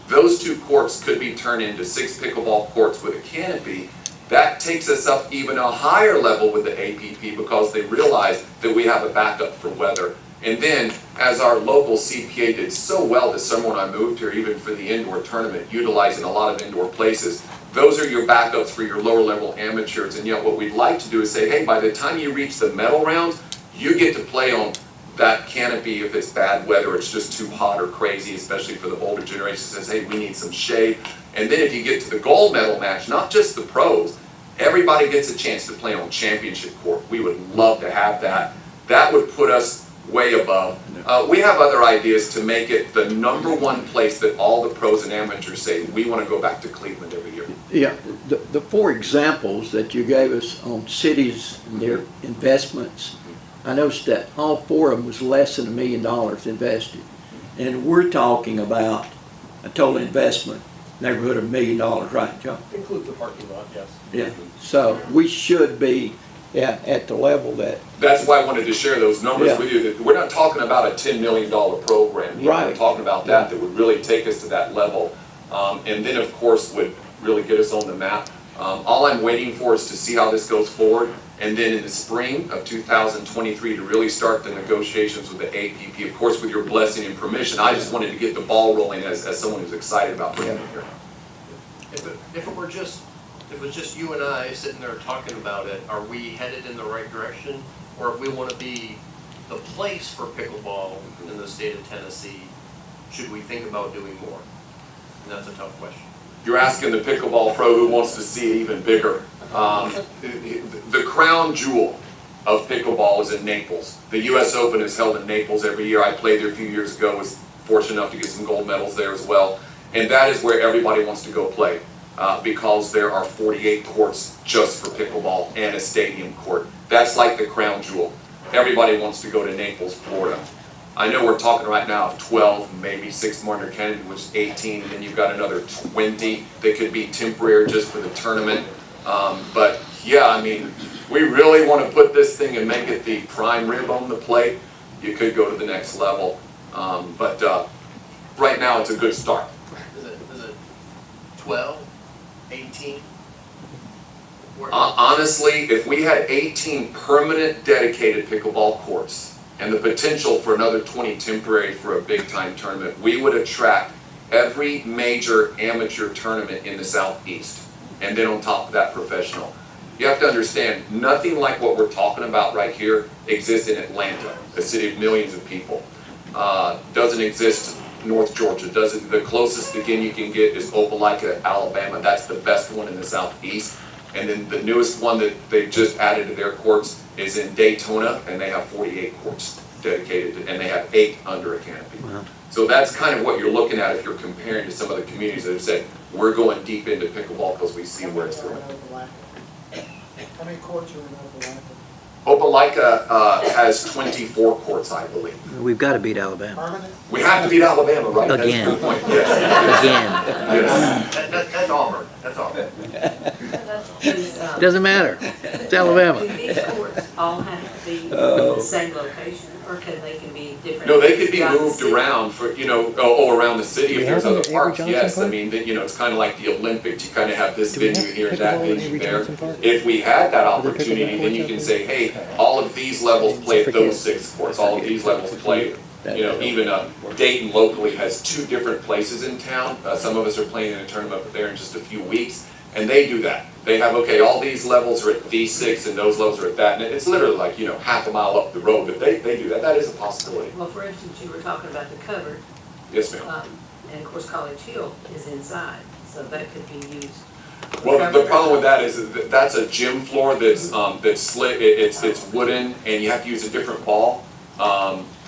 Those 2 courts could be turned into 6 pickleball courts with a canopy. That takes us up even a higher level with the APP because they realize that we have a backup for weather. And then, as our local CPA did so well this summer when I moved here, even for the indoor tournament, utilizing a lot of indoor places, those are your backups for your lower level amateurs. And yet what we'd like to do is say, hey, by the time you reach the medal rounds, you get to play on that canopy if it's bad weather, it's just too hot or crazy, especially for the older generation says, hey, we need some shade. And then if you get to the gold medal match, not just the pros, everybody gets a chance to play on championship court. We would love to have that. That would put us way above. We have other ideas to make it the #1 place that all the pros and amateurs say, we want to go back to Cleveland every year. Yeah, the 4 examples that you gave us on cities and their investments, I noticed that all 4 of them was less than $1 million invested. And we're talking about a total investment neighborhood of $1 million, right, John? Includes the parking lot, yes. Yeah, so we should be at the level that. That's why I wanted to share those numbers with you. That we're not talking about a $10 million program. Right. We're talking about that would really take us to that level. And then, of course, would really get us on the map. All I'm waiting for is to see how this goes forward. And then in the spring of 2023 to really start the negotiations with the APP, of course, with your blessing and permission. I just wanted to get the ball rolling as someone who's excited about bringing it here. If it was just you and I sitting there talking about it, are we headed in the right direction? Or if we want to be the place for pickleball in the state of Tennessee, should we think about doing more? And that's a tough question. You're asking the pickleball pro who wants to see it even bigger. The crown jewel of pickleball is in Naples. The U.S. Open is held in Naples every year. I played there a few years ago, was fortunate enough to get some gold medals there as well. And that is where everybody wants to go play because there are 48 courts just for pickleball and a stadium court. That's like the crown jewel. Everybody wants to go to Naples, Florida. I know we're talking right now of 12, maybe 6 more under Kennedy, which is 18, and then you've got another 20 that could be temporary just for the tournament. But yeah, I mean, we really want to put this thing and make it the prime rib on the plate. You could go to the next level. But right now it's a good start. Is it 12, 18? Honestly, if we had 18 permanent dedicated pickleball courts and the potential for another 20 temporary for a big time tournament, we would attract every major amateur tournament in the Southeast. And then on top of that, professional. You have to understand, nothing like what we're talking about right here exists in Atlanta, a city of millions of people. Doesn't exist North Georgia, doesn't. The closest again you can get is Opelika, Alabama. That's the best one in the southeast. And then the newest one that they just added to their courts is in Daytona, and they have 48 courts dedicated, and they have 8 under a canopy. Wow. So that's kind of what you're looking at if you're comparing to some of the communities that have said, we're going deep into pickleball because we see where it's going. How many courts are in Opelika? Opelika has 24 courts, I believe. We've got to beat Alabama. Permanent? We have to beat Alabama, right? Again. That's a good point, yes. Again. Yes. That's Auburn, that's Auburn. Doesn't matter. It's Alabama. Do these courts all have to be in the same location, or can be different? No, they could be throughout the moved city? around for, around the city Do we if there's have other them at Avery parks, Johnson yes. I Park? mean, it's kind of like the Olympics. You kind of have this Do we have venue here and that pickleball at venue Avery there. Johnson Park? If we had that Are there pickleball opportunity, then you courts can out say, hey, all of these levels play at those 6 courts, all of these levels play. Even Dayton locally has 2 different places in town. Some of us are playing in a tournament there in just a few weeks, and they do that. They have, okay, all these levels are at these 6 and those levels are at that, and it's literally like, half a mile up the road, but they do that. That is a possibility. Well, for instance, you were talking about the covered, Yes, ma'am. and of course College Hill is inside, so that could be used. Well, the problem with that is that that's a gym floor that's slit, it's wooden, and you have to use a different ball.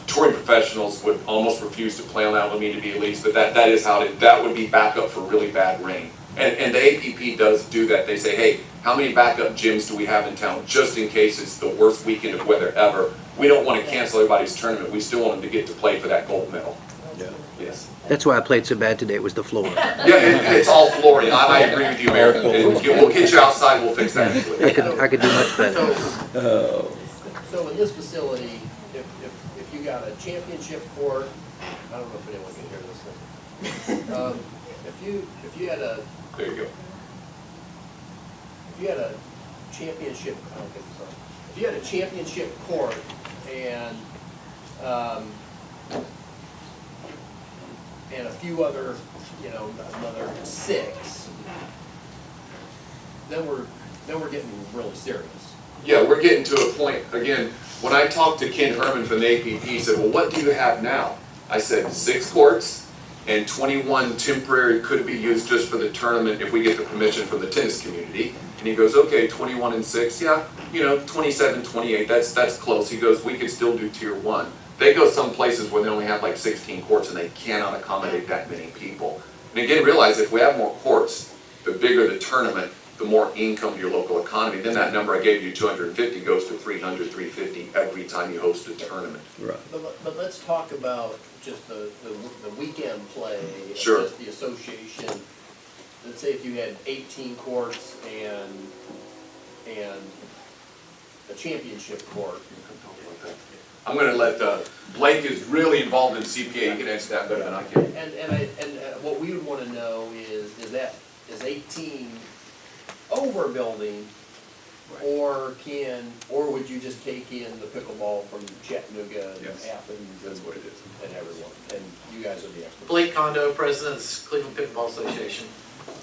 Touring professionals would almost refuse to play on that, would need to be at least, but that is how that would be backup for really bad rain. And the APP does do that. They say, hey, how many backup gyms do we have in town, just in case it's the worst weekend of weather ever? We don't want to cancel everybody's tournament. We still want them to get to play for that gold medal. Yeah. Yes. That's why I played so bad today, was the floor. Yeah, it's all flooring. I agree with you, Mayor. We'll get you outside, we'll fix that. I could do much better. So in this facility, if you got a championship court, I don't know if anyone can hear this thing. If you had a, There you go. if you had a championship, I don't think so. If you had a championship court and a few other, another 6, then we're getting really serious. Yeah, we're getting to a point, again, when I talked to Ken Herman from the APP, he said, well, what do you have now? I said 6 courts and 21 temporary could be used just for the tournament if we get the permission from the tennis community. And he goes, okay, 21 and 6, yeah, 27, 28, that's close. He goes, we could still do tier 1. They go some places where they only have like 16 courts and they cannot accommodate that many people. And again, realize if we have more courts, the bigger the tournament, the more income to your local economy. Then that number I gave you, 250, goes to 300, 350 every time you host a tournament. Right. But let's talk about just the weekend play, Sure. just the association. Let's say if you had 18 courts and a championship court. I'm going to let, Blake is really involved in CPA, he can answer that better than I can. And what we would want to know is 18 overbuilding, or would you just take in the pickleball from Chattanooga and Yes. Athens That's what it is. and everyone? And you guys are the experts. Blake Kondo, President of Cleveland Pickleball Association.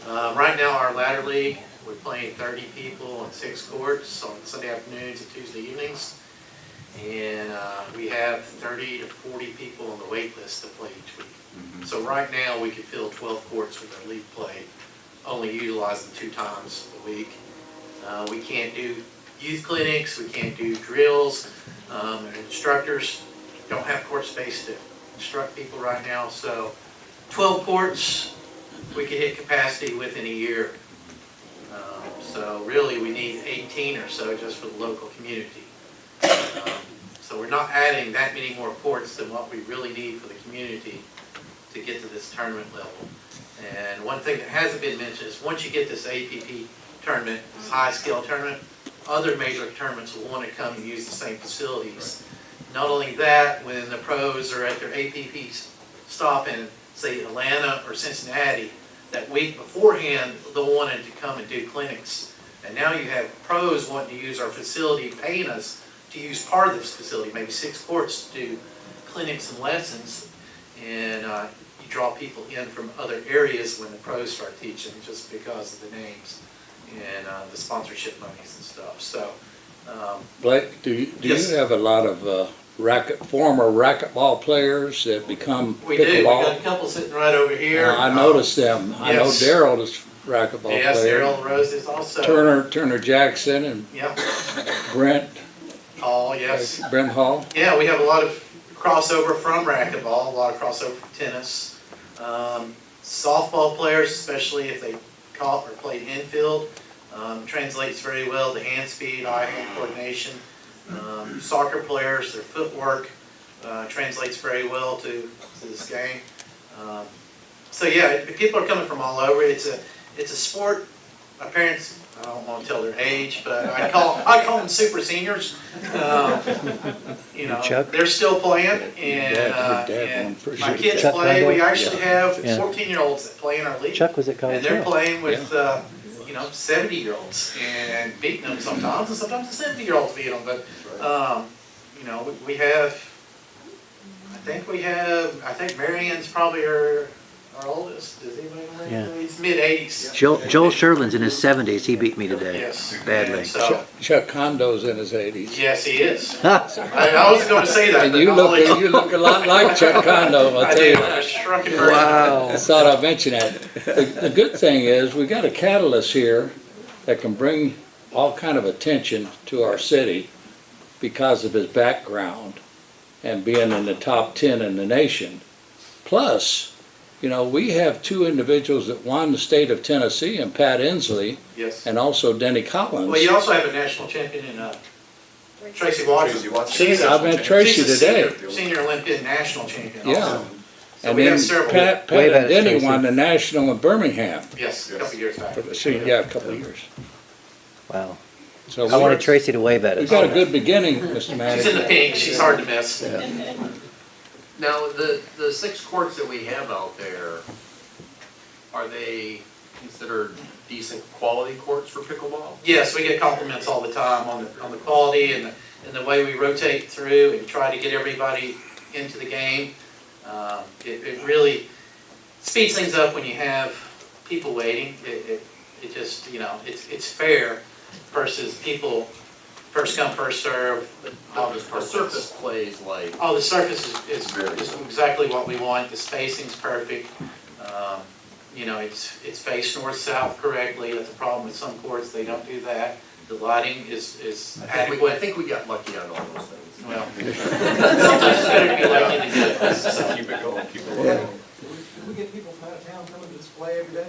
Right now, our ladder league, we're playing 30 people on 6 courts on Sunday afternoons and Tuesday evenings. And we have 30 to 40 people on the wait list to play each week. Mm-hmm. So right now, we could fill 12 courts with our league play, only utilizing 2 times a week. We can't do youth clinics, we can't do drills. Instructors don't have court space to instruct people right now. So 12 courts, we could hit capacity within a year. So really, we need 18 or so just for the local community. So we're not adding that many more courts than what we really need for the community to get to this tournament level. And one thing that hasn't been mentioned is once you get this APP tournament, this high-scale tournament, other major tournaments will want to come and use the same facilities. Not only that, when the pros are at their APP stop in, say, Atlanta or Cincinnati, that week beforehand, they'll want to come and do clinics. And now you have pros wanting to use our facility, paying us to use part of this facility, maybe 6 courts to do clinics and lessons. And you draw people in from other areas when the pros start teaching just because of the names. and the sponsorship monies and stuff, so. Blake, do you Yes. have a lot of former racquetball players that become We do, we got a pickleball? couple sitting right over here. I noticed them. I know yes. Daryl is a racquetball Yes, player. Daryl Rose is also. Turner Jackson and Yeah, Brent Paul, yes. Hall. Yeah, we have a lot of crossover from racquetball, a lot of crossover from tennis. Softball players, especially if they caught or played infield, translates very well to hand speed, eye-hand coordination. Soccer players, their footwork translates very well to this game. So yeah, people are coming from all over. It's a sport. My parents, I don't want to tell their age, but I call them super seniors. You know, Chuck? they're still playing, and, Your dad and won for my sure. kids Chuck play. We Condell? actually have Yeah. 14-year-olds that play in our league, Chuck was at College and they're Hill. playing with 70-year-olds and beating them sometimes, and sometimes the 70-year-olds beat them. But you know, we have. I think Marian's probably our oldest. Does anybody know? Yeah. He's mid-80s. Joel Sherlin's in his 70s. He beat me today. Yes. Badly. And so, Chuck Condo's in his 80s. yes, he is. I wasn't going to say that, And but you I'll let you look a lot like Chuck Condo, I'll I tell you did. that. A shrunken version. I thought I'd mention that. The good thing is, we got a catalyst here that can bring all kind of attention to our city because of his background and being in the top 10 in the nation. Plus, you know, we have two individuals that won the state of Tennessee, and Pat Inslee, Yes. and also Denny Collins. Well, you also have a national champion in Tracy Watson. I met Tracy She's a today. Senior Olympian national champion Yeah. also. So And we then have several. Pat Wave at and us, Denny Tracy. won the national in Birmingham. Yes, a couple years back. Yeah, a couple of years. Wow. So I wanted Tracy to wave at We've us. got a good beginning, Mr. She's in the Manager. pink, she's hard to miss. Now, the 6 courts that we have out there, are they considered decent quality courts for pickleball? Yes, we get compliments all the time on the quality and the way we rotate through and try to get everybody into the game. It really speeds things up when you have people waiting. It just, you know, it's fair versus people first come, first serve. The surface plays like, Oh, the surface is exactly what we want. The spacing's perfect. You know, it's faced north-south correctly. That's a problem with some courts. They don't do that. The lighting is I adequate. think we got lucky on all those things. Well, sometimes it's better to be lucky than good. So, Keep it going, keep it going. Do we get people from out of town coming to this play every day?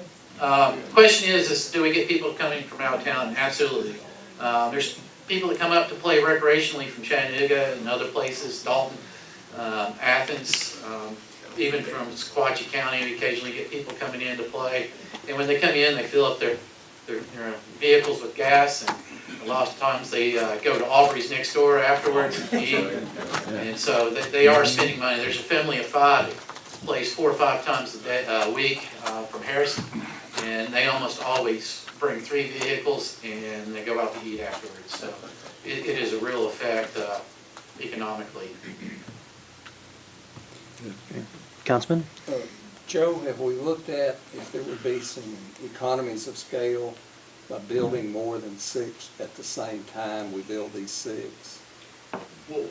question is do we get people coming from out of town? Absolutely. There's people that come up to play recreationally from Chattanooga and other places, Dalton, Athens, even from Sequatchie County. We occasionally get people coming in to play. And when they come in, they fill up their vehicles with gas, and a lot of times they go to Aubrey's next door afterwards and eat. And so they are spending money. There's a family of 5 that plays 4 or 5 times a week from Harrison, and they almost always bring 3 vehicles and they go out to eat afterwards. So it is a real effect economically. Councilman? Joe, have we looked at if there would be some economies of scale by building more than 6 at the same time we build these 6? Well,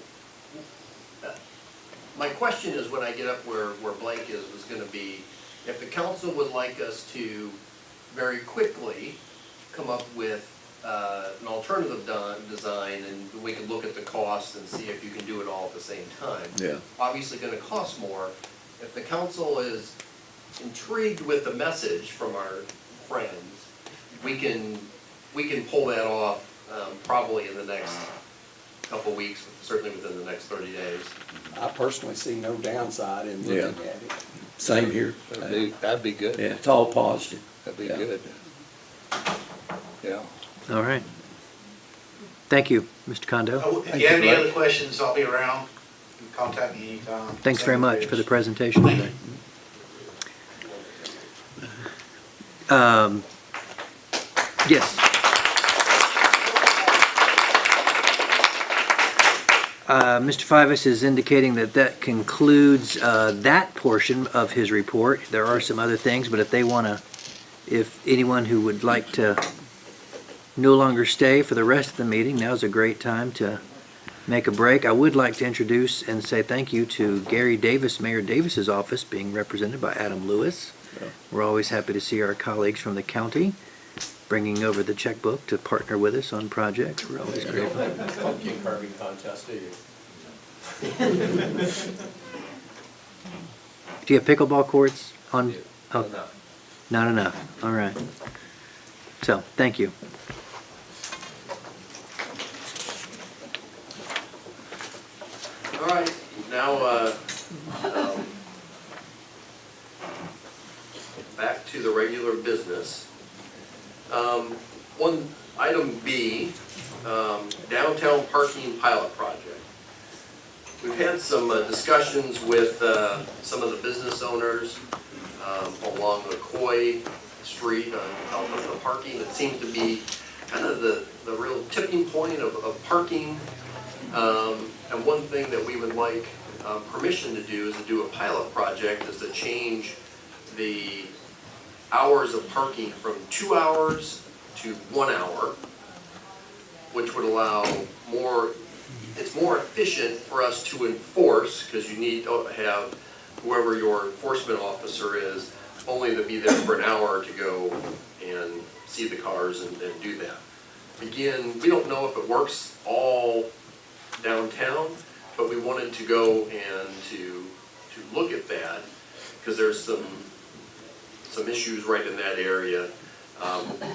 my question is, when I get up where Blake is, was gonna be, if the council would like us to very quickly come up with an alternative design, and we could look at the cost and see if you can do it all at the same time. Yeah. Obviously gonna cost more. If the council is intrigued with the message from our friends, we can pull that off probably in the next couple weeks, certainly within the next 30 days. I personally see no downside in looking at it. Same here. That'd be good. Yeah, it's all positive. That'd be Yeah. good. Yeah. All right. Thank you, Mr. Condo. If you have any other questions, I'll be around. You can contact me anytime. Thanks very much for the presentation today. Yes. Mr. Fivas is indicating that concludes that portion of his report. There are some other things, but if anyone who would like to no longer stay for the rest of the meeting, now's a great time to make a break. I would like to introduce and say thank you to Gary Davis, Mayor Davis's office, being represented by Adam Lewis. We're always happy to see our colleagues from the county bringing over the checkbook to partner with us on projects. We're always grateful. Pumpkin carving contest, do you? Do you have pickleball courts on? Oh, Enough. not enough. All right. So, thank you. All right, now, back to the regular business. One, item B, downtown parking pilot project. We've had some discussions with some of the business owners along McCoy Street on the parking. It seems to be kind of the real tipping point of parking. And one thing that we would like permission to do is to do a pilot project, is to change the hours of parking from 2 hours to 1 hour, which would allow more, it's more efficient for us to enforce, because you need to have whoever your enforcement officer is only to be there for an hour to go and see the cars and do that. Again, we don't know if it works all downtown, but we wanted to go and to look at that, because there's some issues right in that area.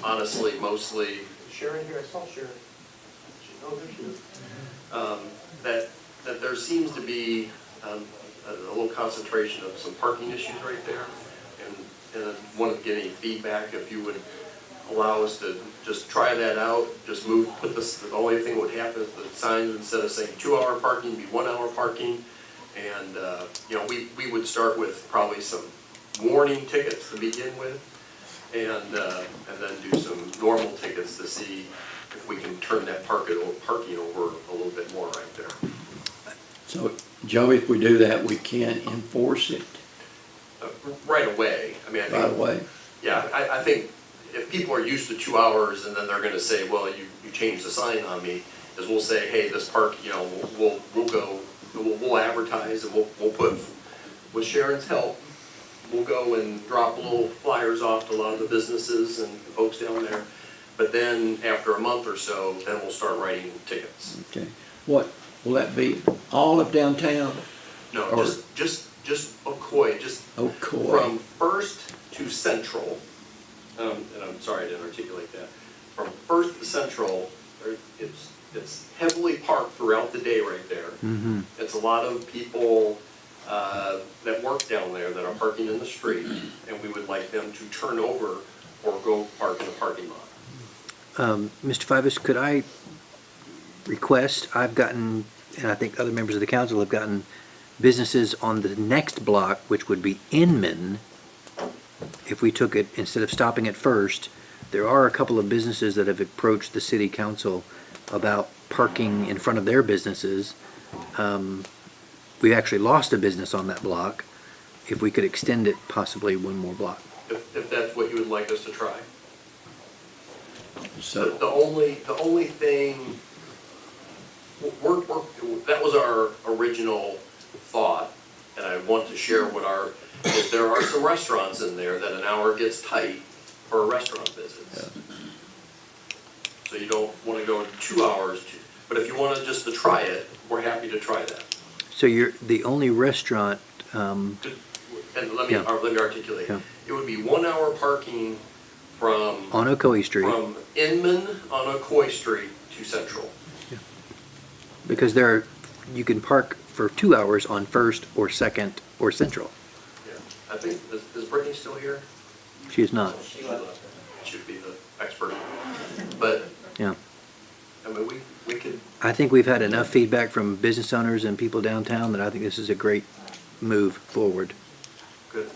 Honestly, mostly, Sharon here, I saw Sharon. Oh, there she is. That there seems to be a little concentration of some parking issues right there. And I wanted to get any feedback, if you would allow us to just try that out, just put this, the only thing that would happen is the signs, instead of saying 2 hour parking, be 1 hour parking. And, you know, we would start with probably some warning tickets to begin with, and then do some normal tickets to see if we can turn that parking over a little bit more right there. So, Joe, if we do that, we can enforce it Right away. I mean, I think, right away. yeah, I think if people are used to 2 hours and then they're gonna say, well, you changed the sign on me, is we'll say, hey, this park, you know, we'll advertise, and we'll put, with Sharon's help, we'll go and drop little flyers off to a lot of the businesses and folks down there. But then after a month or so, then we'll start writing tickets. Okay. What, will that be all of downtown? No, Or- just Ocoee, just Ocoee. from First to Central, and I'm sorry I didn't articulate that. From First to Central, it's heavily parked throughout the day right there. Mm-hmm. It's a lot of people that work down there that are parking in the street, and we would like them to turn over or go park in the parking lot. Mr. Fivas, could I request, I've gotten, and I think other members of the council have gotten, businesses on the next block, which would be Inman, if we took it, instead of stopping at First, there are a couple of businesses that have approached the city council about parking in front of their businesses. We actually lost a business on that block. If we could extend it possibly one more block. If that's what you would like us to try. So, The only thing, that was our original thought, and I want to share what if there are some restaurants in there that an hour gets tight for restaurant visits. So you don't want to go 2 hours, but if you want just to try it, we're happy to try that. So you're the only restaurant, And let me articulate. Yeah. It would be 1 hour parking from on Ocoee Street, from Inman on Ocoee Street to Central. because you can park for 2 hours on First or Second or Central. Yeah, I think, is Brittany still here? She is not. She should be the expert. But, Yeah. I mean, we could, I think we've had enough feedback from business owners and people downtown that I think this is a great move forward. good.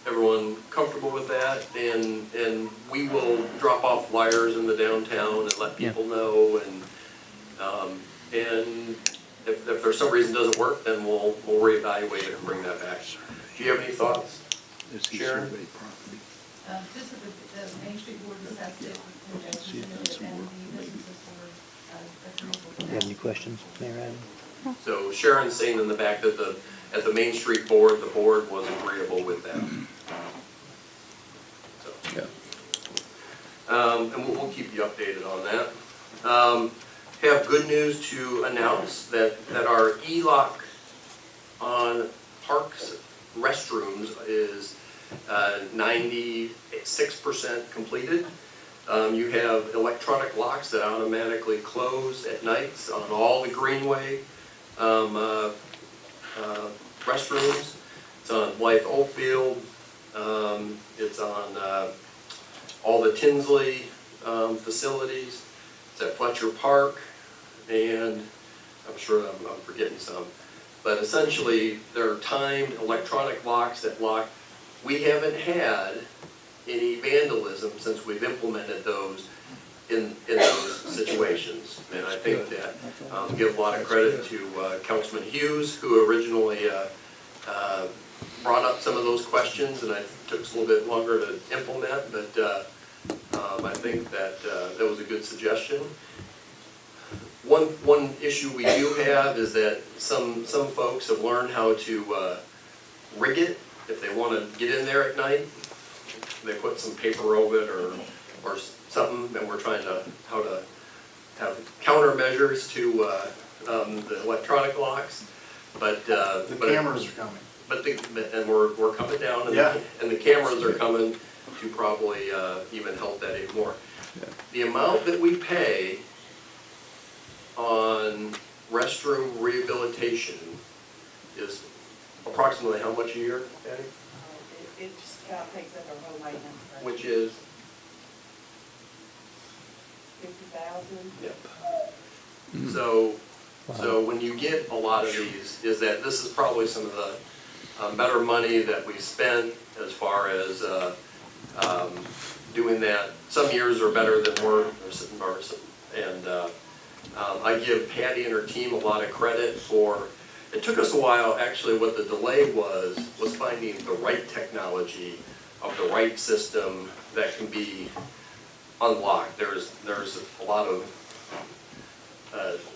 Everyone comfortable with that? And we will drop off flyers in the downtown and let people know, and if for some reason it doesn't work, then we'll reevaluate it and bring that back. Do you have any thoughts? Sharon? Just that the Main Street Board discussed it, and Judge submitted it, and the businesses were agreeable to Do you have any questions, Mayor Adam? So Sharon's saying in the back that at the Main Street Board, the board was agreeable with that. So. Yeah. And we'll keep you updated on that. Have good news to announce that our e-lock on parks restrooms is 96% completed. You have electronic locks that automatically close at nights on all the Greenway restrooms. It's on Blythe Oldfield. It's on all the Tinsley facilities. It's at Fletcher Park, and I'm sure I'm forgetting some. But essentially, they're timed electronic locks that lock. We haven't had any vandalism since we've implemented those in those situations. And I think that give a lot of credit to Councilman Hughes, who originally brought up some of those questions, and it took us a little bit longer to implement, but I think that that was a good suggestion. One issue we do have is that some folks have learned how to rig it if they want to get in there at night. They put some paper over it or something, and we're trying to how to have countermeasures to the electronic locks. But The cameras are coming. and we're coming down, and, Yeah. and the cameras are coming to probably even help that even more. Yeah. The amount that we pay on restroom rehabilitation is approximately how much a year, Patty? It just about takes up our whole maintenance. Which is? 50,000. Yep. So when you get a lot of these, is that this is probably some of the better money that we spent as far as doing that. Some years are better than more, and I give Patty and her team a lot of credit for, it took us a while, actually what the delay was finding the right technology of the right system that can be unlocked. There's a lot of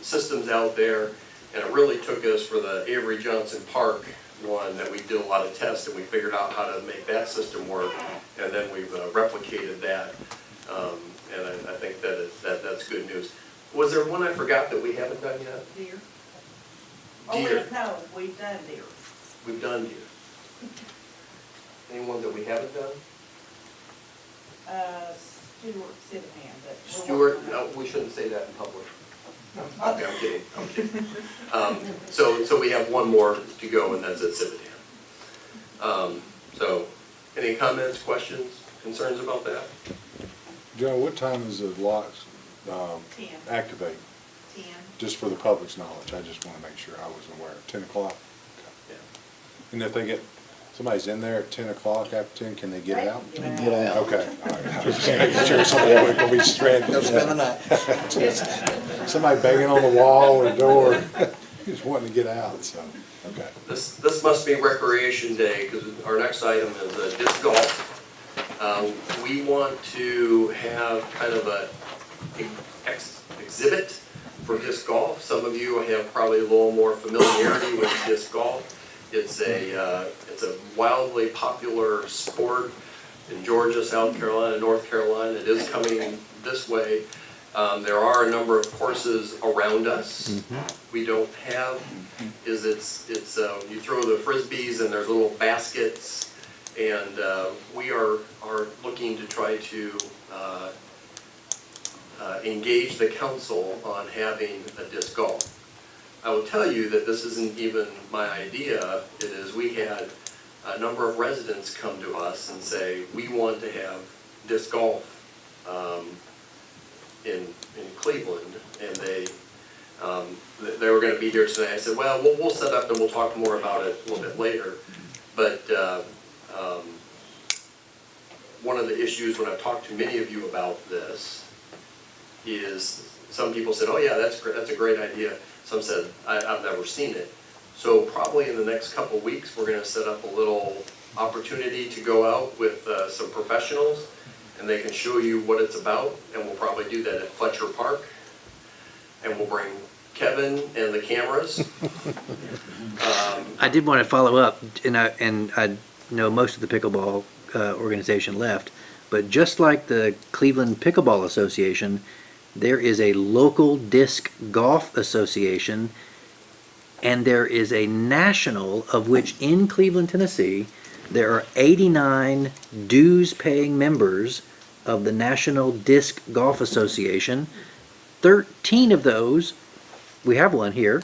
systems out there, and it really took us for the Avery Johnson Park one that we did a lot of tests, and we figured out how to make that system work, and then we've replicated that, and I think that's good news. Was there one I forgot that we haven't done yet? Deer. Deer. No, we've done deer. We've done deer. Anyone that we haven't done? Stuart Civitan, but. Stuart, no, we shouldn't say that in public. Okay, I'm kidding. So we have one more to go, and that's at Civitan. So, any comments, questions, concerns about that? Joe, what time does the locks 10. activate? 10. Just for the public's knowledge, I just want to make sure I was aware. 10 o'clock? Okay. Yeah. And if they somebody's in there at 10 o'clock, after 10, can they get out? And get out. Okay, all right. I was just making sure somebody wasn't going to be stranded. Go spend the night. Somebody banging on the wall or door, just wanting to get out, so, okay. This must be recreation day, because our next item is disc golf. We want to have kind of a exhibit for disc golf. Some of you have probably a little more familiarity with disc golf. It's a wildly popular sport in Georgia, South Carolina, North Carolina. It is coming this way. There are a number of courses around us. We don't have is you throw the frisbees and there's little baskets, and we are looking to try to engage the council on having a disc golf. I will tell you that this isn't even my idea. It is, we had a number of residents come to us and say, we want to have disc golf in Cleveland, and they were going to be here tonight. I said, well, we'll set up and we'll talk more about it a little bit later. But one of the issues when I've talked to many of you about this is some people said, oh yeah, that's a great idea. Some said, I've never seen it. So probably in the next couple weeks, we're gonna set up a little opportunity to go out with some professionals, and they can show you what it's about, and we'll probably do that at Fletcher Park. And we'll bring Kevin and the cameras. I did want to follow up, and I know most of the pickleball organization left, but just like the Cleveland Pickleball Association, there is a local disc golf association, and there is a national, of which in Cleveland, Tennessee, there are 89 dues-paying members of the National Disc Golf Association. 13 of those, we have one here,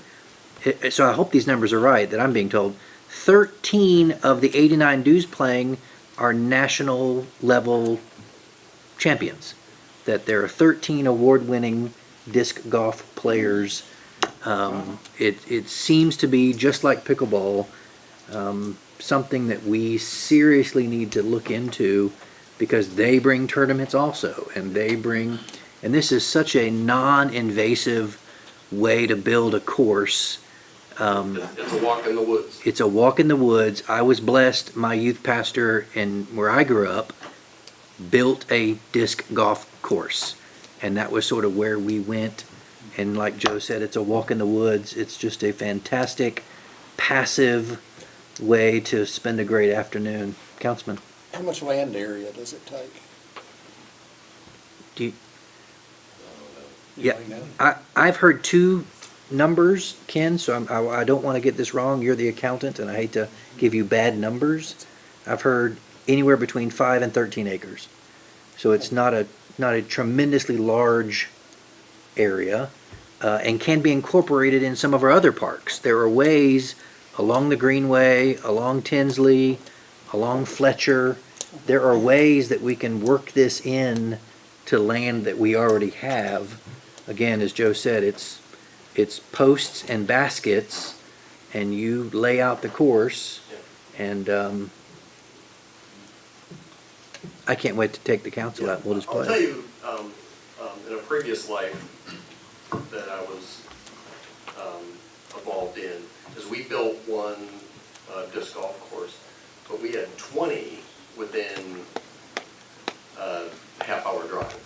so I hope these numbers are right that I'm being told. 13 of the 89 dues playing are national level champions. That there are 13 award-winning disc golf players. It seems to be, just like pickleball, something that we seriously need to look into, because they bring tournaments also, and this is such a non-invasive way to build a course. It's a walk in the woods. It's a walk in the woods. I was blessed, my youth pastor where I grew up built a disc golf course, and that was sort of where we went. And like Joe said, it's a walk in the woods. It's just a fantastic, passive way to spend a great afternoon. Councilman? How much land area does it take? Do you? You Yeah, already know? I've heard two numbers, Ken, so I don't want to get this wrong. You're the accountant, and I hate to give you bad numbers. I've heard anywhere between 5 and 13 acres. So it's not a tremendously large area, and can be incorporated in some of our other parks. There are ways along the Greenway, along Tinsley, along Fletcher. There are ways that we can work this in to land that we already have. Again, as Joe said, it's posts and baskets, and you lay out the course, and I can't wait to take the council out. We'll just play. I'll tell you, in a previous life that I was involved in, is we built one disc golf course, but we had 20 within a half-hour drive.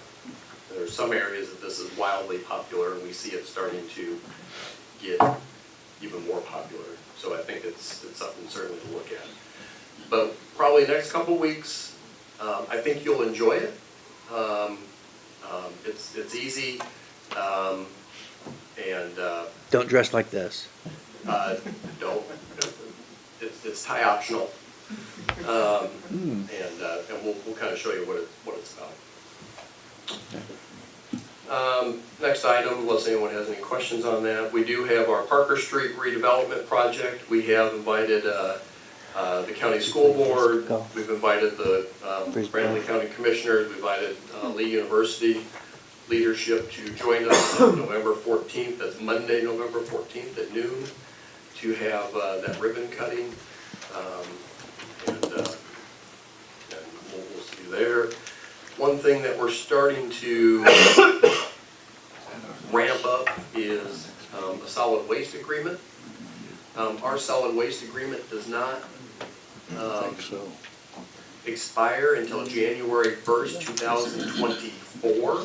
There are some areas that this is wildly popular, and we see it starting to get even more popular. So I think it's something certainly to look at. But probably the next couple weeks, I think you'll enjoy it. It's easy, and Don't dress like this. don't. It's tie optional, and we'll kind of show you what it's about. Next item, unless anyone has any questions on that, we do have our Parker Street redevelopment project. We have invited the county school board. We've invited the Brandley County Commissioners. We've invited Lee University leadership to join us on November 14th. That's Monday, November 14th at noon, to have that ribbon cutting. And we'll see you there. One thing that we're starting to ramp up is a solid waste agreement. Our solid waste agreement does not expire until January 1st, 2024.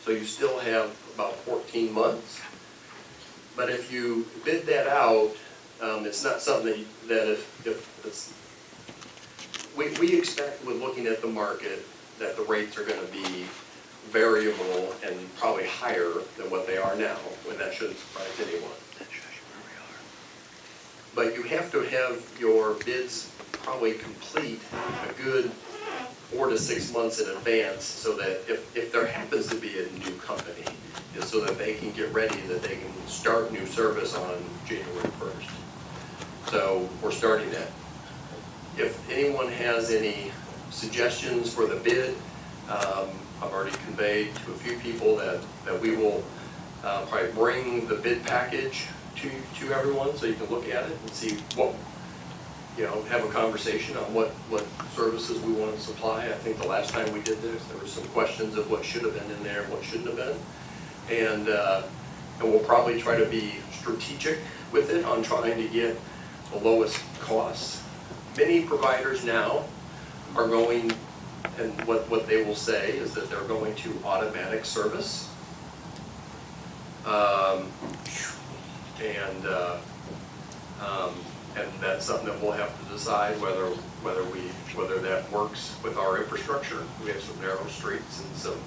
So you still have about 14 months. But if you bid that out, it's not something that if it's, we expect, with looking at the market, that the rates are going to be variable and probably higher than what they are now, when that shouldn't surprise anyone. But you have to have your bids probably complete a good 4 to 6 months in advance, so that if there happens to be a new company, is so that they can get ready, that they can start new service on January 1st. So we're starting that. If anyone has any suggestions for the bid, I've already conveyed to a few people that we will probably bring the bid package to everyone, so you can look at it and see what, have a conversation on what services we want to supply. I think the last time we did this, there were some questions of what should have been in there and what shouldn't have been. And we'll probably try to be strategic with it on trying to get the lowest costs. Many providers now are going, and what they will say is that they're going to automatic service. And that's something that we'll have to decide whether that works with our infrastructure. We have some narrow streets and some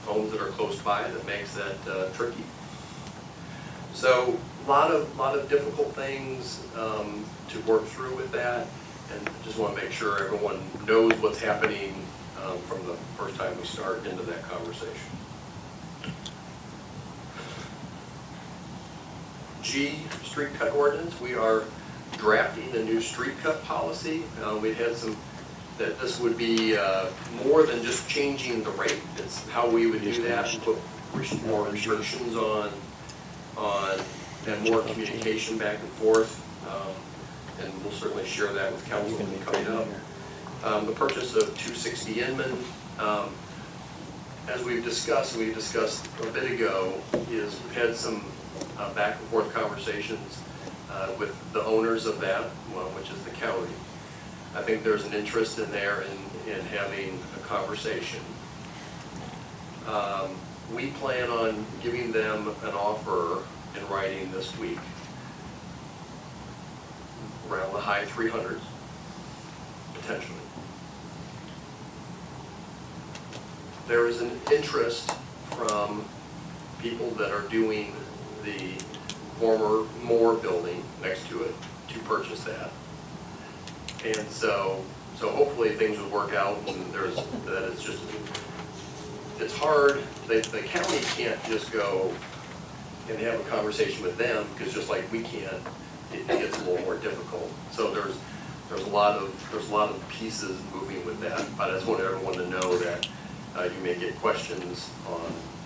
homes that are close by that makes that tricky. So a lot of difficult things to work through with that, and just want to make sure everyone knows what's happening from the first time we start into that conversation. G, street cut ordinance. We are drafting a new street cut policy. We had some, that this would be more than just changing the rate. It's how we would do that, put more restrictions on and more communication back and forth. And we'll certainly share that with council coming up. The purchase of 260 Inman, as we've discussed a bit ago, is we've had some back and forth conversations with the owners of that, which is the county. I think there's an interest in there in having a conversation. We plan on giving them an offer in writing this week, around the high 300s, potentially. There is an interest from people that are doing the former Moore building next to it to purchase that. And so hopefully things will work out, and it's hard. The county can't just go and have a conversation with them, because just like we can't, it gets a little more difficult. So there's a lot of pieces moving with that. But I just want everyone to know that you may get questions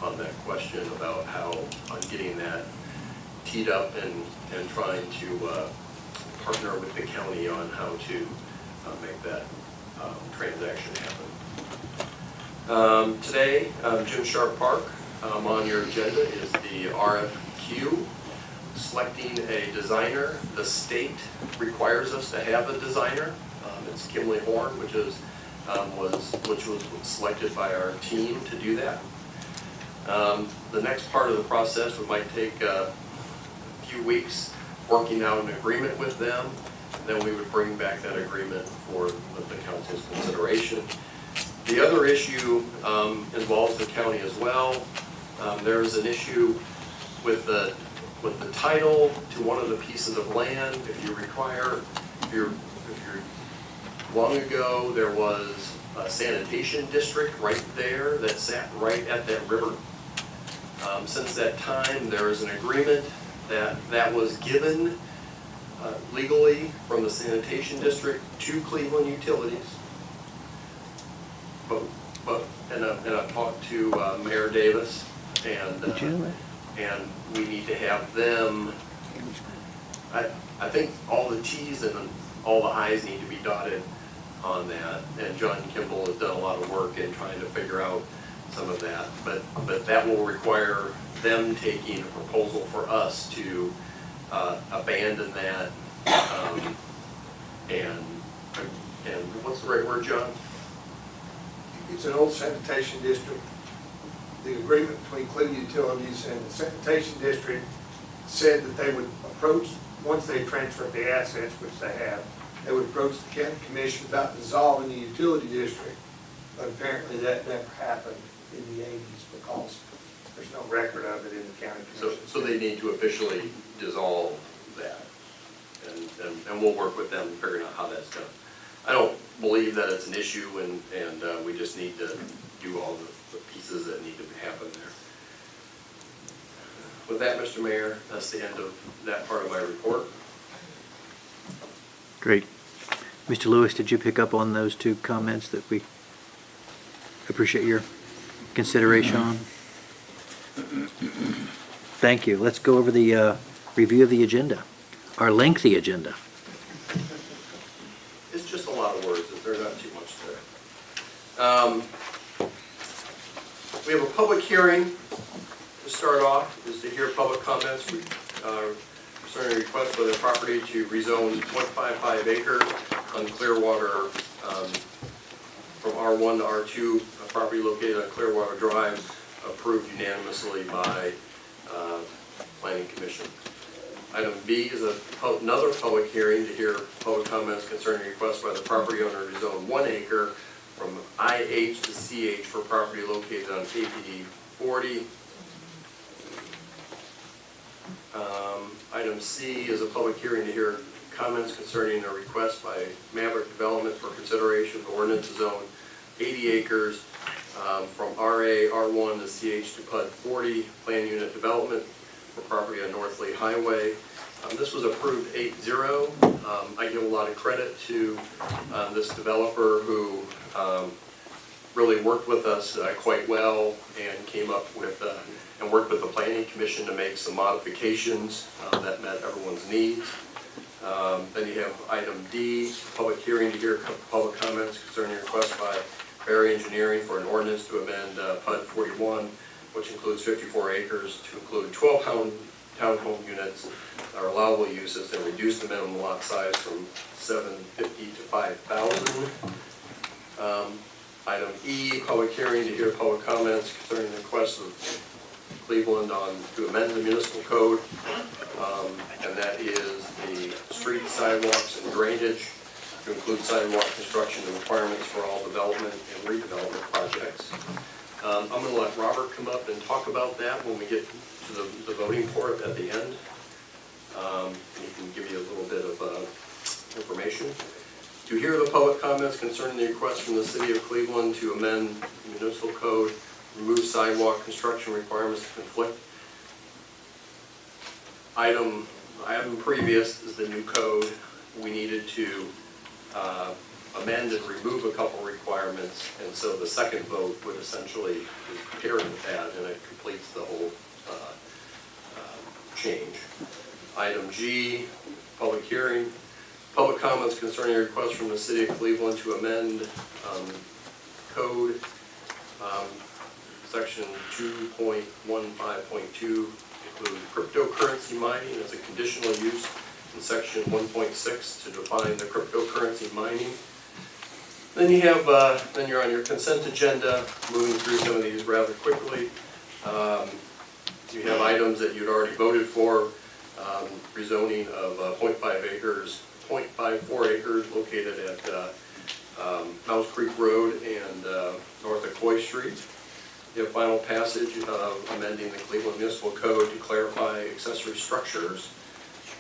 on that question about how on getting that teed up and trying to partner with the county on how to make that transaction happen. Today, Jim Sharp Park, on your agenda is the RFQ, selecting a designer. The state requires us to have a designer. It's Kimley Horn, which was selected by our team to do that. The next part of the process, we might take a few weeks working out an agreement with them. Then we would bring back that agreement for the council's consideration. The other issue involves the county as well. There's an issue with the title to one of the pieces of land. If you're long ago, there was a sanitation district right there that sat right at that river. Since that time, there is an agreement that was given legally from the sanitation district to Cleveland Utilities. And I've talked to Mayor Davis, and we need to have them. I think all the T's and all the I's need to be dotted on that. And John Kimball has done a lot of work in trying to figure out some of that. But that will require them taking a proposal for us to abandon that. And what's the right word, John? It's an old sanitation district. The agreement between Cleveland Utilities and the sanitation district said that they would approach, once they transferred the assets, which they have, they would approach the county commission about dissolving the utility district. But apparently that never happened in the 80s because there's no record of it in the county commission. So they need to officially dissolve that. And we'll work with them figuring out how that's done. I don't believe that it's an issue, and we just need to do all the pieces that need to happen there. With that, Mr. Mayor, that's the end of that part of my report. Great. Mr. Lewis, did you pick up on those two comments that we appreciate your consideration on? Thank you. Let's go over the review of the agenda, our lengthy agenda. It's just a lot of words, there's not too much there. We have a public hearing to start off, is to hear public comments concerning a request for the property to rezone 0.55 acres on Clearwater, from R1 to R2, a property located on Clearwater Drive, approved unanimously by Planning Commission. Item B is another public hearing to hear public comments concerning a request by the property owner to zone 1 acre from IH to CH for property located on KPD 40. Item C is a public hearing to hear comments concerning a request by Maverick Development for consideration of ordinance to zone 80 acres from RA, R1 to CH to PUD 40, plan unit development for property on North Lee Highway. This was approved 8-0. I give a lot of credit to this developer who really worked with us quite well and came up with and worked with the Planning Commission to make some modifications that met everyone's needs. Then you have item D, public hearing to hear public comments concerning a request by Barry Engineering for an ordinance to amend PUD 41, which includes 54 acres to include 12 townhome units that are allowable uses and reduce the minimum lot size from 750 to 5,000. Item E, public hearing to hear public comments concerning the request of Cleveland to amend the municipal code, and that is the street, sidewalks, and drainage to include sidewalk construction and requirements for all development and redevelopment projects. I'm going to let Robert come up and talk about that when we get to the voting for it at the end. And he can give you a little bit of information. To hear the public comments concerning the request from the City of Cleveland to amend the municipal code, remove sidewalk construction requirements to conflict. Item previous is the new code. We needed to amend and remove a couple requirements, and so the second vote would essentially is paired with that, and it completes the whole change. Item G, public hearing. Public comments concerning a request from the City of Cleveland to amend code, section 2.15.2, include cryptocurrency mining as a conditional use, in section 1.6 to define the cryptocurrency mining. Then you have, then you're on your consent agenda, moving through some of these rather quickly. You have items that you'd already voted for, rezoning of 0.5 acres, 0.54 acres located at Mouse Creek Road and north of Coy Street. You have final passage of amending the Cleveland Municipal Code to clarify accessory structures,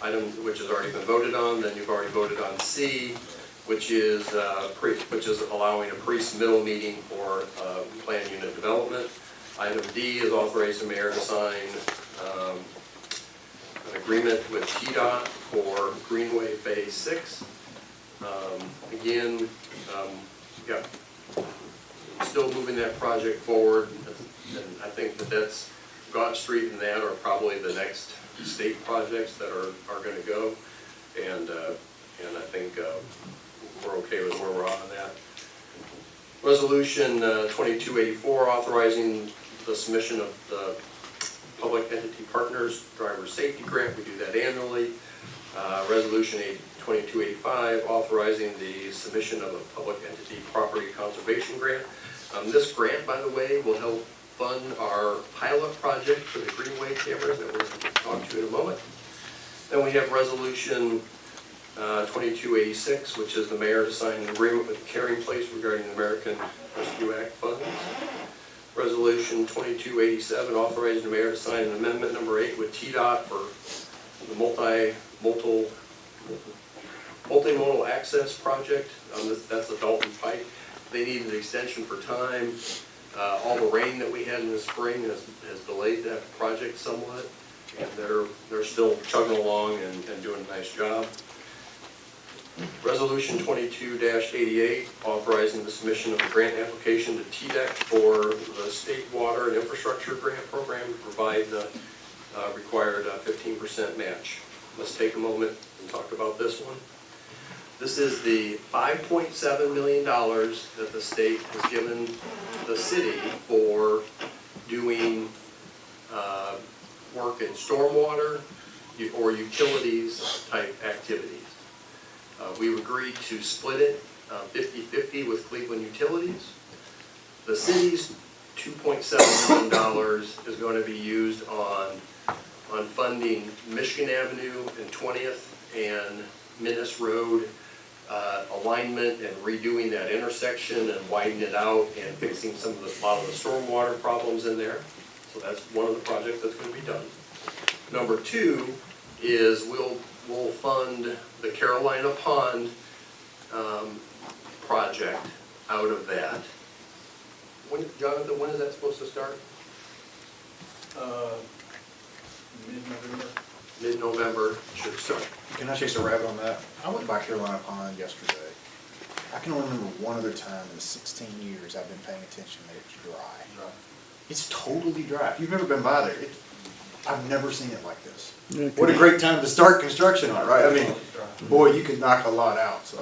item which has already been voted on. Then you've already voted on C, which is allowing a pre-submittal meeting for plan unit development. Item D is authorizing the mayor to sign an agreement with TDOT for Greenway Phase 6. Again, yeah, still moving that project forward, and I think that's Gott Street and that are probably the next state projects that are going to go, and I think we're okay with where we're on that. Resolution 2284 authorizing the submission of the Public Entity Partners Driver Safety Grant. We do that annually. Resolution 2285 authorizing the submission of a Public Entity Property Conservation Grant. This grant, by the way, will help fund our pilot project for the Greenway cameras that we're going to talk to in a moment. Then we have Resolution 2286, which is the mayor to sign an agreement with Caring Place regarding the American Rescue Act funds. Resolution 2287 authorizing the mayor to sign an amendment number 8 with TDOT for the multimodal access project. That's the Dalton Pike. They need an extension for time. All the rain that we had in the spring has delayed that project somewhat, and they're still chugging along and doing a nice job. Resolution 22-88 authorizing the submission of a grant application to TDEC for the State Water and Infrastructure Grant Program to provide the required 15% match. Let's take a moment and talk about this one. This is the $5.7 million that the state has given the city for doing work in stormwater or utilities type activities. We've agreed to split it 50-50 with Cleveland Utilities. The city's $2.7 million is going to be used on funding Michigan Avenue and 20th and Minnis Road alignment and redoing that intersection and widening it out and fixing a lot of the stormwater problems in there. So that's one of the projects that's going to be done. Number two is we'll fund the Carolina Pond project out of that. Jonathan, when is that supposed to start? Mid-November. Mid-November should start. Can I chase a rabbit on that? I went by Carolina Pond yesterday. I can only remember one other time in 16 years I've been paying attention that it's dry. It's totally dry. If you've never been by there, I've never seen it like this. What a great time to start construction on it, right? I mean, boy, you could knock a lot out, so.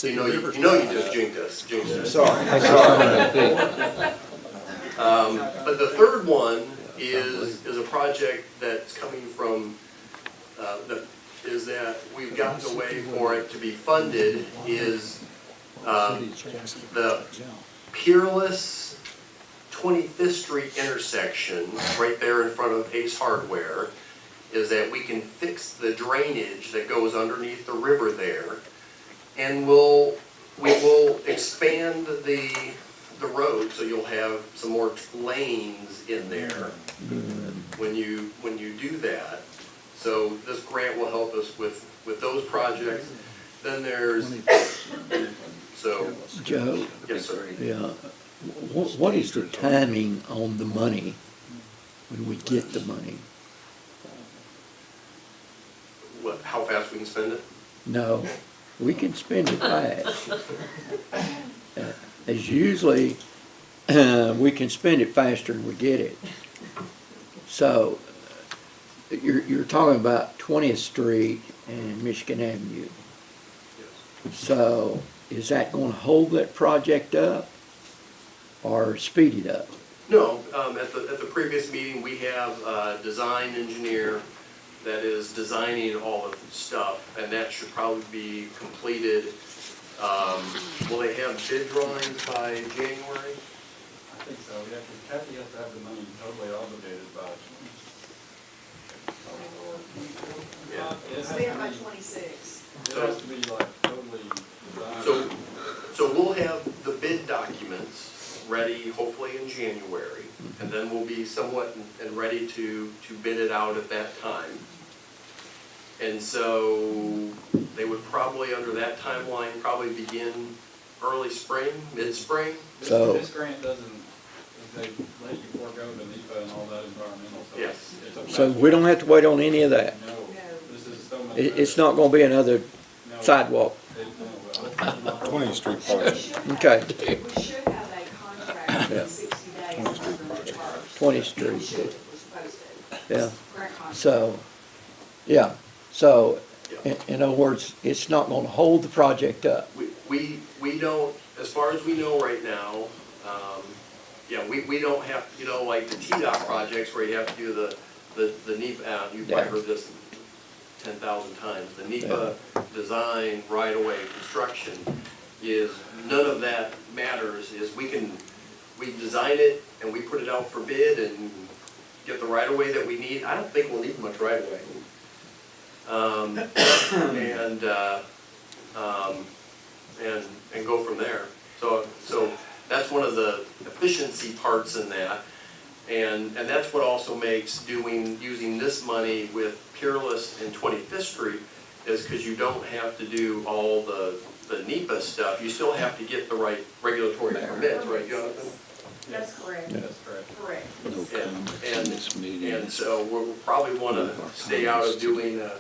You know you just jinxed us. Sorry. But the third one is a project that's coming from, is that we've gotten a way for it to be funded, is the Peerless 25th Street intersection, right there in front of Ace Hardware, is that we can fix the drainage that goes underneath the river there, and we will expand the road, so you'll have some more lanes in there when you do that. So this grant will help us with those projects. Then there's, so. Joe? Yes, sir. Yeah. What is the timing on the money when we get the money? What, how fast we can spend it? No, we can spend it fast. As usually, we can spend it faster than we get it. So, you're talking about 20th Street and Michigan Avenue. So, is that gonna hold that project up or speed it up? No, at the previous meeting, we have a design engineer that is designing all of the stuff, and that should probably be completed. Will they have bid drawings by January? I think so, yeah, because Kathy has to have the money totally obligated by. Yeah. It has to be 26. It has to be like totally designed. So we'll have the bid documents ready hopefully in January, and then we'll be somewhat and ready to bid it out at that time. And so they would probably, under that timeline, probably begin early spring, mid-spring. So- This grant doesn't, they let you forego the NEPA and all that environmental, so. Yes. it's a So matter- we don't have to wait on any of that? No, this is so much. It's not gonna be another No. sidewalk? 20th Street Park. Okay, We should have a contract Yeah. in 60 days on March 1st. 20th Street. We should, if we're supposed to. yeah. Grant contract. So, yeah, so, in other words, it's not gonna hold the project up. We don't, as far as we know right now, we don't have, like the TDOT projects where you have to do the NEPA, you've probably heard this 10,000 times. The NEPA design, right-of-way construction is, none of that matters, is we design it and we put it out for bid and get the right-of-way that we need. I don't think we'll need much right-of-way. And go from there. So that's one of the efficiency parts in that. And that's what also makes using this money with Peerless and 25th Street, is because you don't have to do all the NEPA stuff. You still have to get the right regulatory permits, right, Jonathan? That's correct. That's correct. Correct. And so we'll probably want to stay out of doing a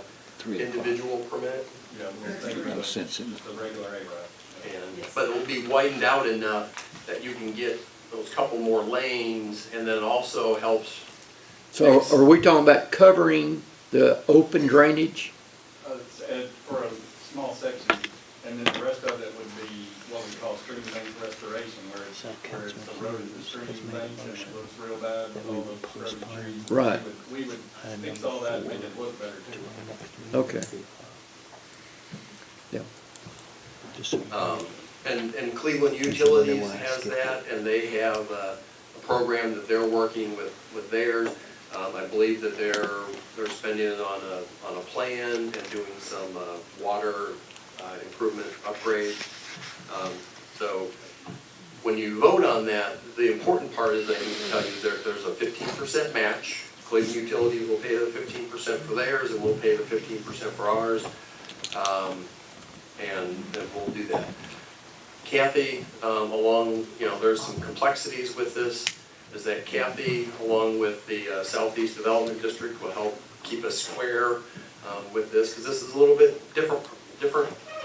individual permit. Yeah, we'll think about just a regular A-Ride. But it will be widened out enough that you can get those couple more lanes, and then also helps. So are we talking about covering the open drainage? For a small section, and then the rest of it would be what we call stream bank restoration, where it's eroded the stream bank and it looks real bad with all those scrubby trees. Right. We would fix all that and make it look better too. Okay. Yeah. And Cleveland Utilities has that, and they have a program that they're working with theirs. I believe that they're spending it on a plan and doing some water improvement upgrades. So when you vote on that, the important part is I need to tell you there's a 15% match. Cleveland Utilities will pay the 15% for theirs, and we'll pay the 15% for ours. And we'll do that. Kathy, there's some complexities with this, is that Kathy, along with the Southeast Development District, will help keep us square with this, because this is a little bit different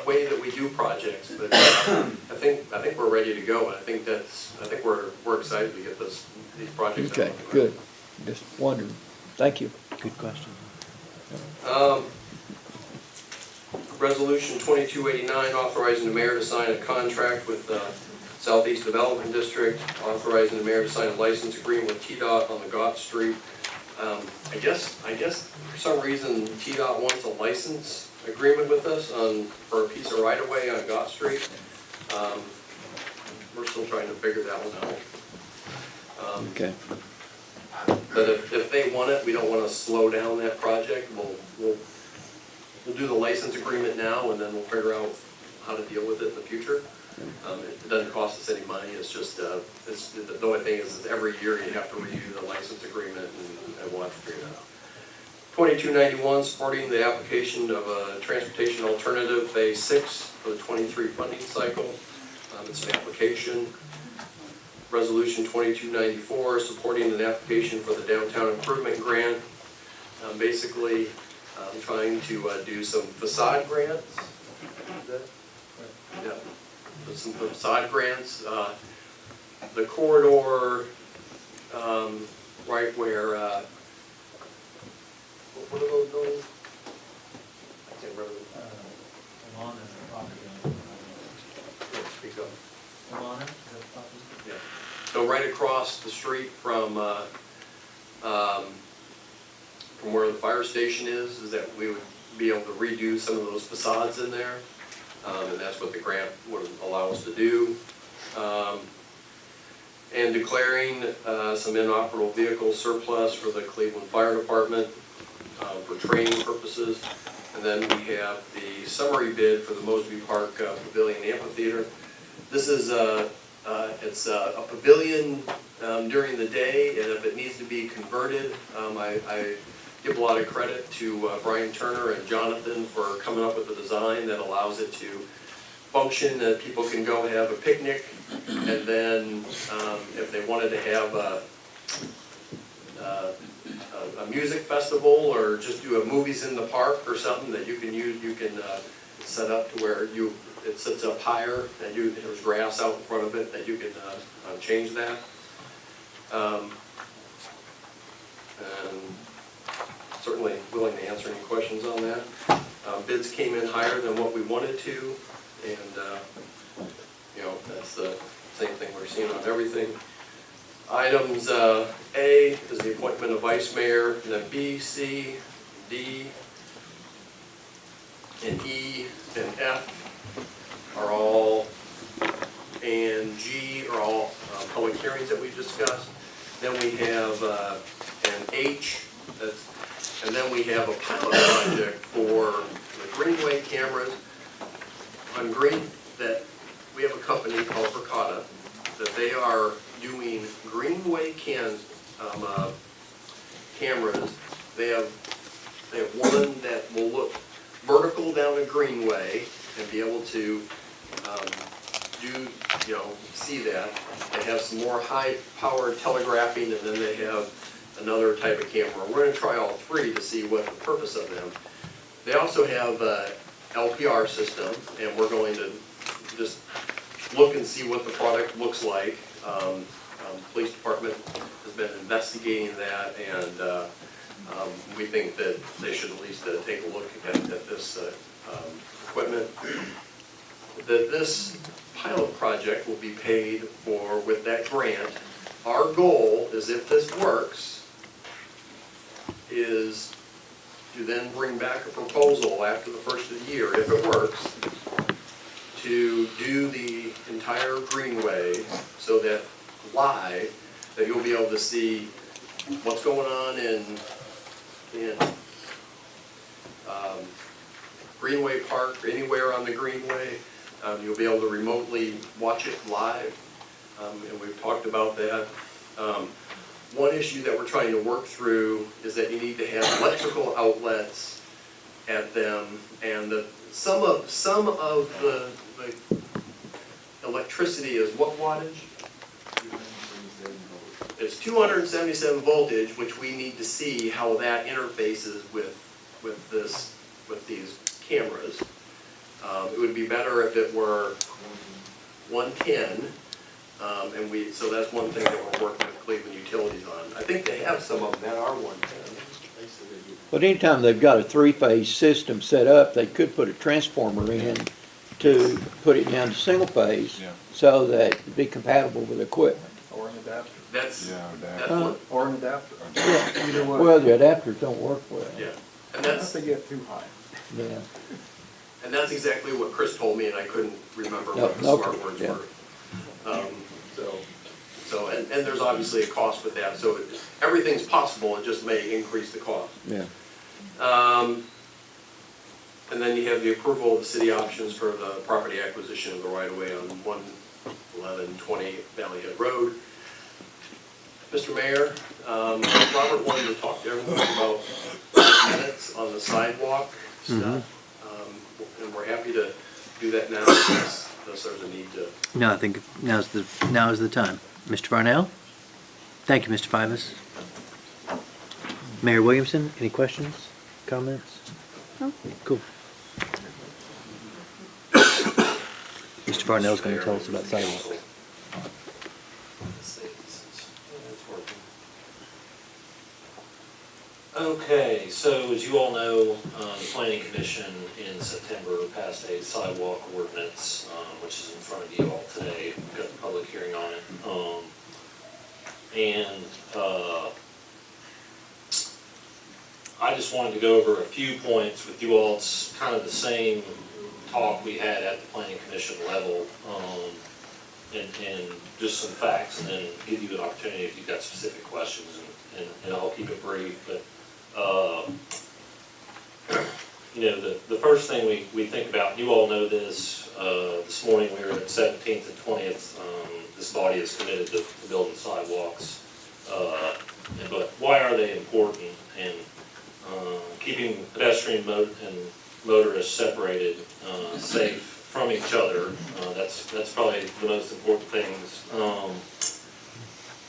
way that we do projects. But I think we're ready to go, and I think we're excited to get these projects. Okay, good. Just wondering. Thank you. Good question. Resolution 2289, authorizing the mayor to sign a contract with Southeast Development District, authorizing the mayor to sign a license agreement with TDOT on the Gott Street. I guess for some reason TDOT wants a license agreement with us for a piece of right-of-way on Gott Street. We're still trying to figure that one out. Okay. But if they want it, we don't want to slow down that project. We'll do the license agreement now, and then we'll figure out how to deal with it in the future. It doesn't cost us any money. It's just the only thing is every year you have to review the license agreement, and we'll have to figure it out. 2291, supporting the application of a transportation alternative phase 6 for the 23 funding cycle. It's an application. Resolution 2294, supporting an application for the downtown improvement grant. Basically, I'm trying to do some facade grants. Yeah, some facade grants. The corridor, right where, what are those buildings? I can't remember. Alana is the property. Speak up. Alana is the property. Yeah. So right across the street from where the fire station is that we would be able to redo some of those facades in there. And that's what the grant would allow us to do. And declaring some inoperable vehicle surplus for the Cleveland Fire Department for training purposes. And then we have the summary bid for the Mosby Park Pavilion Amphitheater. This is it's a pavilion during the day, and if it needs to be converted, I give a lot of credit to Brian Turner and Jonathan for coming up with a design that allows it to function, that people can go have a picnic, and then if they wanted to have a music festival or just do a movies in the park or something that you can use, you can set up to where it sits up higher, and there's grass out in front of it that you can change that. And certainly willing to answer any questions on that. Bids came in higher than what we wanted to, and that's the same thing we're seeing on everything. Items A is the appointment of vice mayor, and then B, C, D, and E, and F are all, and G are all public hearings that we discussed. Then we have an H, and then we have a pilot project for the Greenway cameras on Green, that we have a company called Verkada, that they are doing Greenway cameras. They have one that will look vertical down a Greenway and be able to see that. They have some more high-powered telegraphing, and then they have another type of camera. We're going to try all three to see what the purpose of them. They also have a LPR system, and we're going to just look and see what the product looks like. The police department has been investigating that, and we think that they should at least take a look at this equipment. This pilot project will be paid for with that grant. Our goal is, if this works, is to then bring back a proposal after the first of the year, if it works, to do the entire greenway so that live, that you'll be able to see what's going on in Greenway Park, or anywhere on the Greenway. You'll be able to remotely watch it live, and we've talked about that. One issue that we're trying to work through is that you need to have electrical outlets at them, and some of the electricity is what wattage? It's 277 voltage, which we need to see how that interfaces with these cameras. It would be better if it were 110, so that's one thing that we're working with Cleveland Utilities on. I think they have some of them that are 110. But anytime they've got a three-phase system set up, they could put a transformer in to put it down to single phase, so that it'd be compatible with equipment. Or an adapter. That's Huh? Or an adapter. Yeah. Either way. Well, the adapters don't work well. Yeah, and Unless they get too high. Yeah. And that's exactly what Chris told me, and I couldn't remember No, what the smart okay, words yeah. were. And there's obviously a cost with that, so everything's possible, it just may increase the cost. Yeah. And then you have the approval of the city options for the property acquisition of the right-of-way on 11120 Valley Head Road. Mr. Mayor, Robert wanted to talk to everyone about minutes on the sidewalk stuff. And we're happy to do that now, unless there's a need to. No, I think now is the time. Mr. Varnell? Thank you, Mr. Fivas. Mayor Williamson, any questions, comments? No. Cool. Mr. Varnell's going to tell us about sidewalks. Okay, so as you all know, the Planning Commission in September passed a sidewalk ordinance, which is in front of you all today. We've got the public hearing on it. I just wanted to go over a few points with you all. It's kind of the same talk we had at the Planning Commission level, and just some facts, and then give you an opportunity if you've got specific questions, and I'll keep it brief. But you know, the first thing we think about, and you all know this, this morning we were at 17th and 20th, this body is committed to building sidewalks. But why are they important? And keeping pedestrian and motorists separated, safe from each other, that's probably the most important things.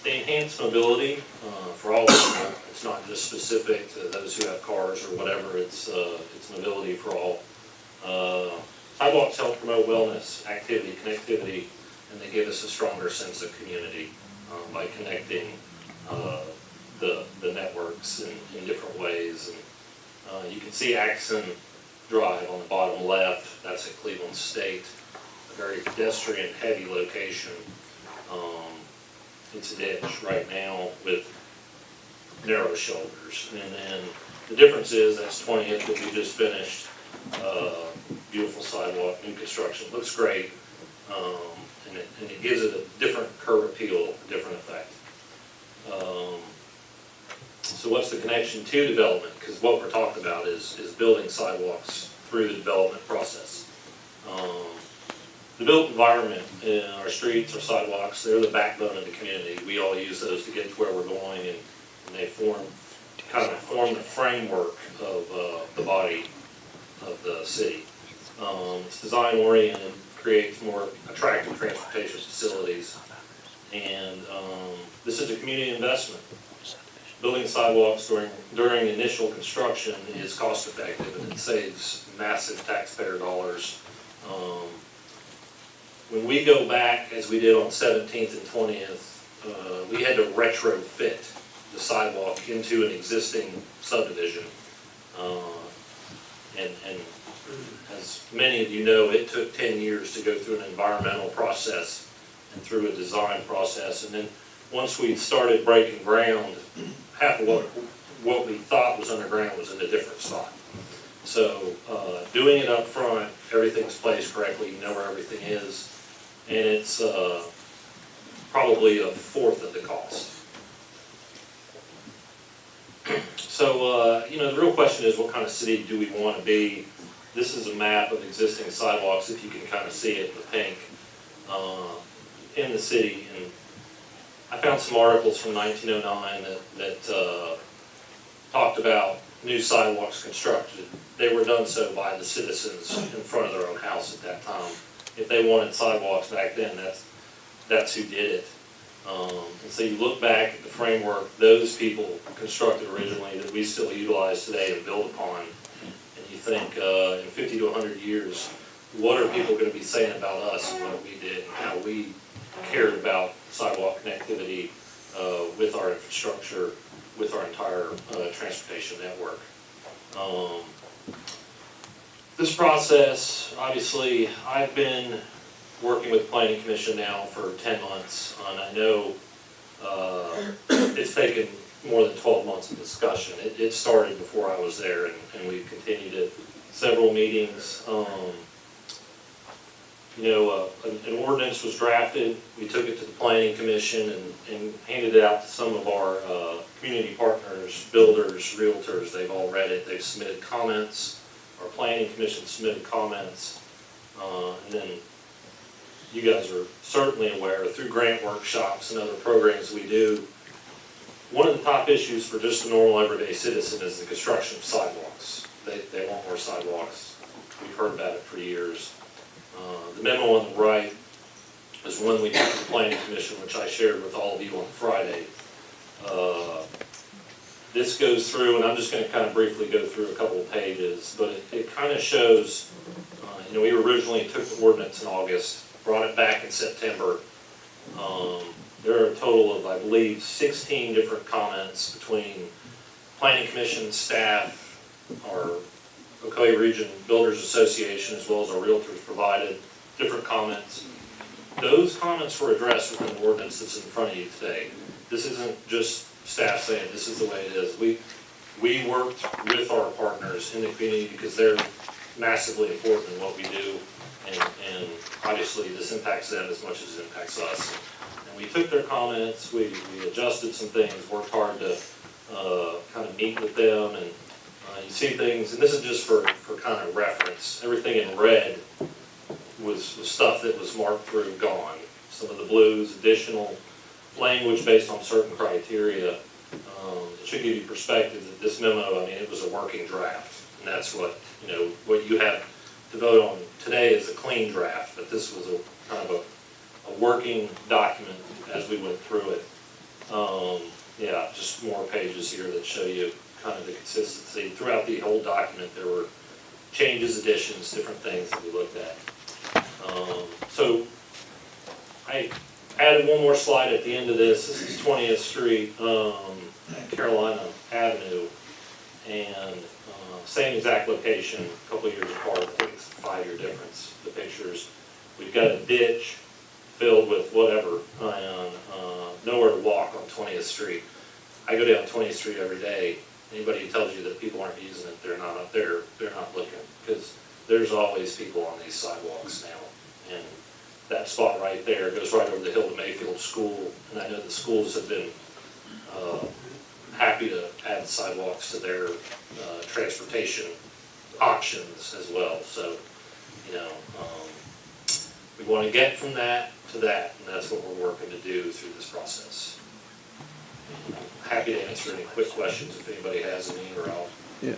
They enhance mobility for all people. It's not just specific to those who have cars or whatever. It's mobility for all. Sidewalks help promote wellness, activity, connectivity, and they give us a stronger sense of community by connecting the networks in different ways. And you can see Axon Drive on the bottom left. That's at Cleveland State, a very pedestrian-heavy location. It's a ditch right now with narrow shoulders. And then the difference is that's 20th that we just finished. Beautiful sidewalk, new construction, looks great. And it gives it a different curb appeal, a different effect. So what's the connection to development? Because what we're talking about is building sidewalks through the development process. The built environment in our streets, our sidewalks, they're the backbone of the community. We all use those to get to where we're going, and they form the framework of the body of the city. It's design oriented, creates more attractive transportation facilities, and this is a community investment. Building sidewalks during initial construction is cost effective, and it saves massive taxpayer dollars. When we go back, as we did on 17th and 20th, we had to retrofit the sidewalk into an existing subdivision. And As many of you know, it took 10 years to go through an environmental process and through a design process. And then once we started breaking ground, half of what we thought was underground was in a different spot. So doing it up front, everything's placed correctly, you know where everything is, and it's probably a fourth of the cost. So, the real question is, what kind of city do we want to be? This is a map of existing sidewalks, if you can kind of see it in the pink, in the city. And I found some articles from 1909 that talked about new sidewalks constructed. They were done so by the citizens in front of their own house at that time. If they wanted sidewalks back then, that's who did it. And so you look back at the framework those people constructed originally that we still utilize today and build upon, and you think in 50 to 100 years, what are people going to be saying about us and what we did and how we cared about sidewalk connectivity with our infrastructure, with our entire transportation network. This process, obviously, I've been working with the Planning Commission now for 10 months, and I know it's taken more than 12 months of discussion. It started before I was there, and we've continued it. Several meetings. An ordinance was drafted. We took it to the Planning Commission and handed it out to some of our community partners, builders, realtors. They've all read it. They've submitted comments. Our Planning Commission submitted comments. And then you guys are certainly aware through grant workshops and other programs we do, one of the top issues for just a normal everyday citizen is the construction of sidewalks. They want more sidewalks. We've heard about it for years. The memo on the right is one we took to the Planning Commission, which I shared with all of you on Friday. This goes through, and I'm just going to kind of briefly go through a couple of pages, but it kind of shows, we originally took the ordinance in August, brought it back in September. There are a total of, I believe, 16 different comments between Planning Commission staff, our Ocoee Region Builders Association, as well as our realtors provided different comments. Those comments were addressed within the ordinance that's in front of you today. This isn't just staff saying this is the way it is. We worked with our partners in the community because they're massively important in what we do, and obviously this impacts them as much as it impacts us. And we took their comments, we adjusted some things, worked hard to kind of meet with them, and you see things, and this is just for kind of reference. Everything in red was stuff that was marked through gone. Some of the blues, additional language based on certain criteria. It should give you perspective that this memo, it was a working draft, and that's what you have to vote on today is a clean draft, but this was a kind of a working document as we went through it. Just more pages here that show you kind of the consistency. Throughout the whole document, there were changes, additions, different things that we looked at. So I added one more slide at the end of this. This is 20th Street, Carolina Avenue, and same exact location, a couple years apart. I think it's a 5-year difference, the pictures. We've got a ditch filled with whatever, and nowhere to walk on 20th Street. I go down 20th Street every day. Anybody who tells you that people aren't using it, they're not up there, they're not looking, because there's always people on these sidewalks now. And that spot right there goes right over the hill to Mayfield School, and I know the schools have been happy to add sidewalks to their transportation options as well. So, we want to get from that to that, and that's what we're working to do through this process. Happy to answer any quick questions if anybody has any, or I'll. Yeah,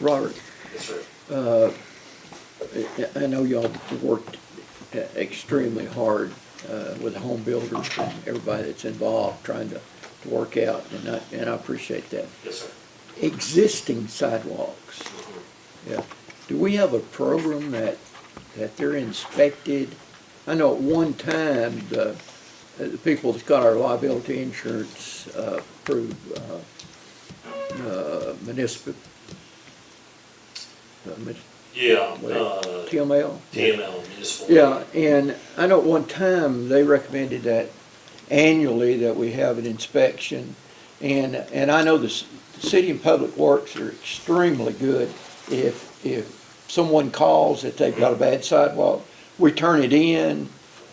Robert. Yes, sir. I know y'all worked extremely hard with the home builders and everybody that's involved trying to work out, and I appreciate that. Yes, sir. Existing sidewalks. Yeah. Do we have a program that they're inspected? I know at one time the people that's got our liability insurance through Yeah, TML? TML, municipal. Yeah, and I know at one time they recommended that annually that we have an inspection. And I know the city and public works are extremely good. If someone calls that they've got a bad sidewalk, we turn it in,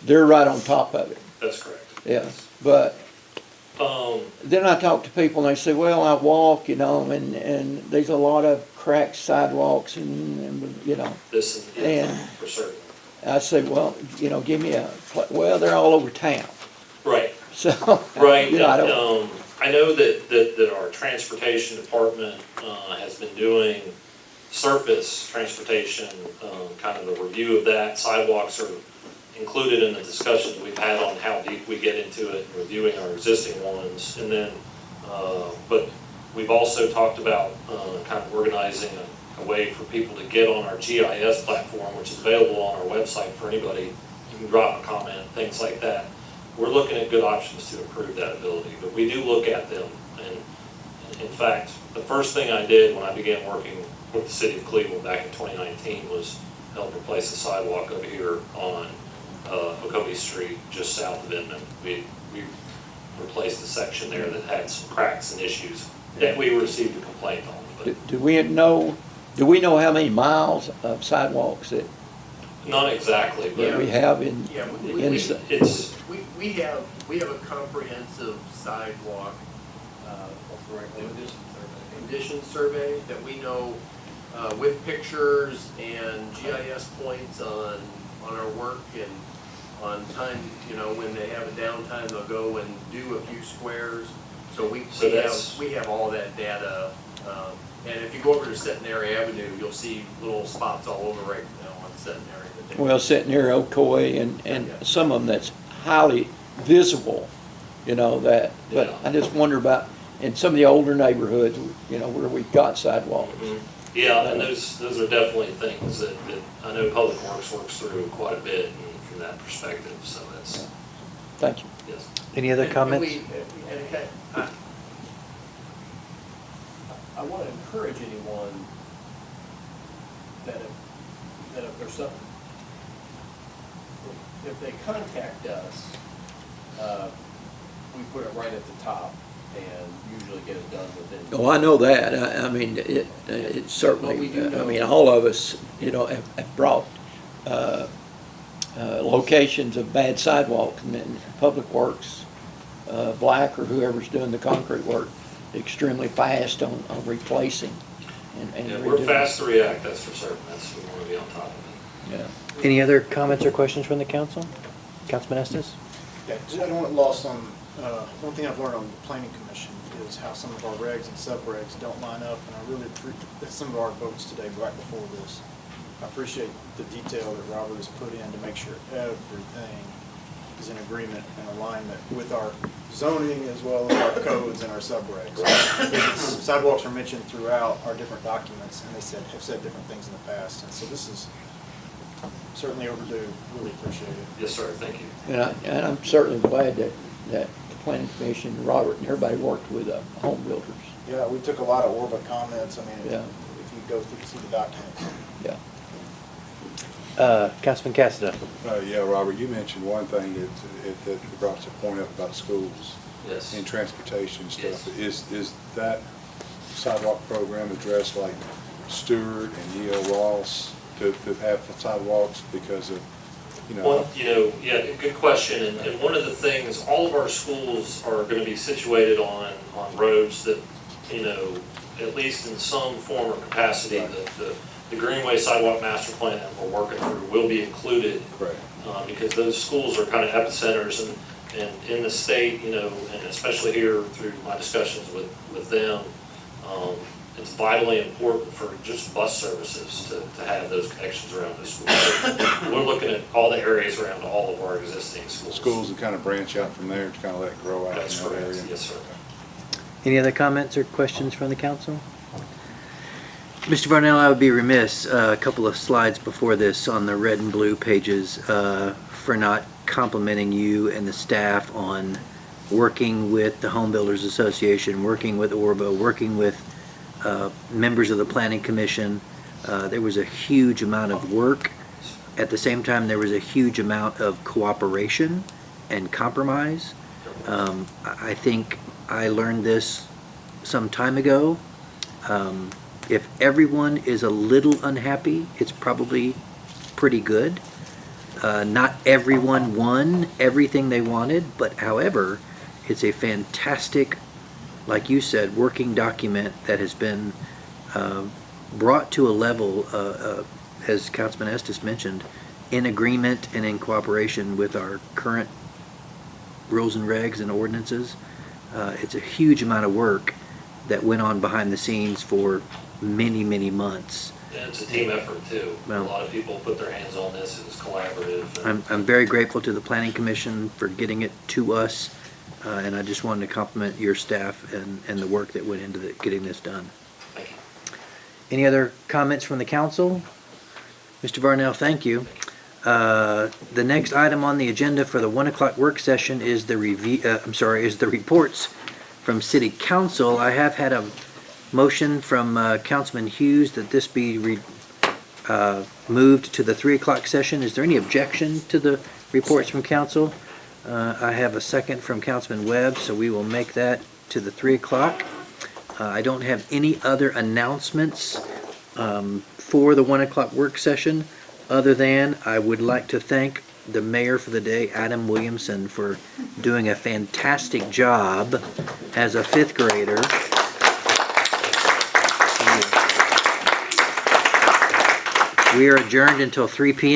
they're right on top of it. That's correct. Yeah, but then I talk to people and they say, well, I walk, you know, and there's a lot of cracked sidewalks and you know. This And for certain. I say, well, you know, give me well, they're all over town. Right. So, Right, you know, I don't, I know that our transportation department, has been doing surface transportation, kind of a review of that. Sidewalks are included in the discussions we've had on how deep we get into it, and reviewing our existing ones. And then, but we've also talked about, kind of organizing a way for people to get on our GIS platform, which is available on our website for anybody. You can drop a comment, things like that. We're looking at good options to improve that ability, but we do look at them. And in fact, the first thing I did when I began working with the city of Cleveland back in 2019 was help replace the sidewalk over here on Ocoee Street, just south of Inman. We replaced the section there that had some cracks and issues that we received a complaint on. But do we know how many miles of sidewalks that not exactly, but we have in, Yeah, we have a comprehensive sidewalk, what's the right name? Condition survey that we know, with pictures and GIS points on our work and on time, you know, when they have a downtime, they'll go and do a few squares. So we have all that data, and if you go over to Centenary Avenue, you'll see little spots all over right now on Centenary. well, sitting near Ocoee and some of them that's highly visible, you know, that, but I just wonder about in some of the older neighborhoods, you know, where we've got sidewalks. yeah, and those are definitely things that I know Public Works works through quite a bit and from that perspective, so that's. Thank you. Yes. Any other comments? I want to encourage anyone that if there's something, if they contact us, we put it right at the top and usually get it done within. Oh, I know that. I mean, it certainly, But we do know- I mean, all of us, you know, have brought locations of bad sidewalks, and then Public Works, Black or whoever's doing the concrete work, extremely fast on replacing and Yeah, we're redoing. fast to react, that's for certain. We want to be on top of it. Yeah. Any other comments or questions from the council? Councilman Estes? Yeah, I don't want it lost on, one thing I've learned on the planning commission is how some of our regs and sub-regs don't line up, and I really appreciate some of our votes today right before this. I appreciate the detail that Robert has put in to make sure everything is in agreement and alignment with our zoning as well as our codes and our sub-regs. Sidewalks are mentioned throughout our different documents, and they have said different things in the past, and so this is certainly overdue. Really appreciate it. Yes, sir, thank you. And I'm certainly glad that the planning commission, Robert, and everybody worked with home builders. Yeah, we took a lot of Orba comments. I mean, Yeah. if you go through, see the documents. Yeah. Councilman Cassidy? Yeah, Robert, you mentioned one thing that brought a point up about schools. Yes. And transportation stuff. Yes. Is that sidewalk program addressed like Stewart and E.O. Ross to have sidewalks because of, you know? Well, you know, yeah, good question. And one of the things, all of our schools are going to be situated on roads that, you know, at least in some form or capacity, the Greenway Sidewalk Master Plan that we're working through will be included. Correct. Because those schools are kind of epicenters and in the state, you know, and especially here through my discussions with them, it's vitally important for just bus services to have those connections around the schools. So we're looking at all the areas around all of our existing schools. Schools that kind of branch out from there to kind of let it grow out in That's that correct, area. yes, sir. Any other comments or questions from the council? Mr. Varnell, I would be remiss, a couple of slides before this on the red and blue pages, for not complimenting you and the staff on working with the Home Builders Association, working with Orba, working with members of the Planning Commission. There was a huge amount of work. At the same time, there was a huge amount of cooperation and compromise. I think I learned this some time ago. If everyone is a little unhappy, it's probably pretty good. Not everyone won everything they wanted, but however, it's a fantastic, like you said, working document that has been brought to a level, as Councilman Estes mentioned, in agreement and in cooperation with our current rules and regs and ordinances. It's a huge amount of work that went on behind the scenes for many, many months. And it's a team effort too. Well, A lot of people put their hands on this, it was collaborative. I'm very grateful to the Planning Commission for getting it to us, and I just wanted to compliment your staff and the work that went into getting this done. Thank you. Any other comments from the council? Mr. Varnell, thank you. The next item on the agenda for the 1 o'clock work session is the is the reports from City Council. I have had a motion from Councilman Hughes that this be moved to the 3 o'clock session. Is there any objection to the reports from council? I have a second from Councilman Webb, so we will make that to the 3 o'clock. I don't have any other announcements for the 1 o'clock work session, other than I would like to thank the mayor for the day, Adam Williamson, for doing a fantastic job as a 5th grader. We are adjourned until 3 p.m.